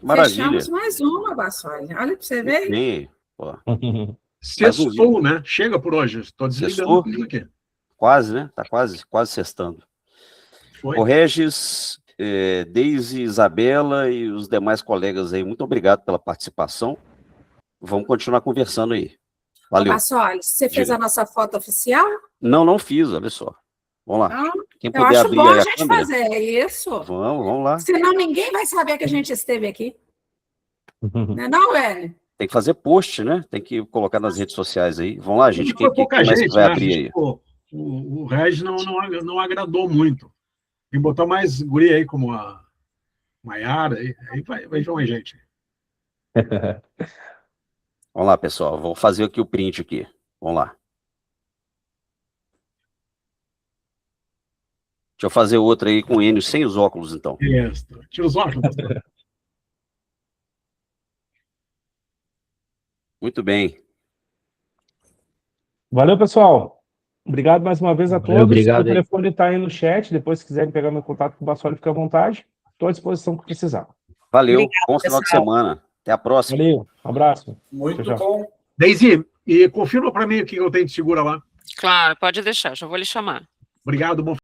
Maravilha. Fechamos mais uma, Bassoli. Olha para você ver. Sim, pô. Sextou, né? Chega por hoje. Estou desligando tudo aqui. Quase, né? Tá quase sextando. O Regis, Deise, Isabela e os demais colegas aí, muito obrigado pela participação. Vamos continuar conversando aí. Valeu. Bassoli, você fez a nossa foto oficial? Não fiz, olha só. Vamos lá. Quem eu puder acho abrir bom a a gente câmera. fazer isso. Vamos lá. Senão ninguém vai saber que a gente esteve aqui. Não, Hélio? Tem que fazer post, né? Tem que colocar nas redes sociais aí. Vamos lá, gente. Quem mais vai abrir aí? O Regis não agradou muito. Tem que botar mais guri aí, como a Maiara. Aí vai ver mais gente. Vamos lá, pessoal. Vou fazer aqui o print aqui. Vamos lá. Deixa eu fazer outro aí com o Enio sem os óculos, então. Isso. Tira os óculos. Muito bem. Valeu, pessoal. Obrigado mais uma vez a todos. Obrigado. O telefone está aí no chat. Depois, se quiserem pegar meu contato com o Bassoli, fique à vontade. Estou à disposição que precisar. Valeu. Obrigado, bom final de semana. Até a próxima. Valeu. Um abraço. Muito tchau. bom. Deise, e confirma para mim o que eu tenho de segura lá. Claro, pode deixar, já vou lhe chamar. Obrigado, bom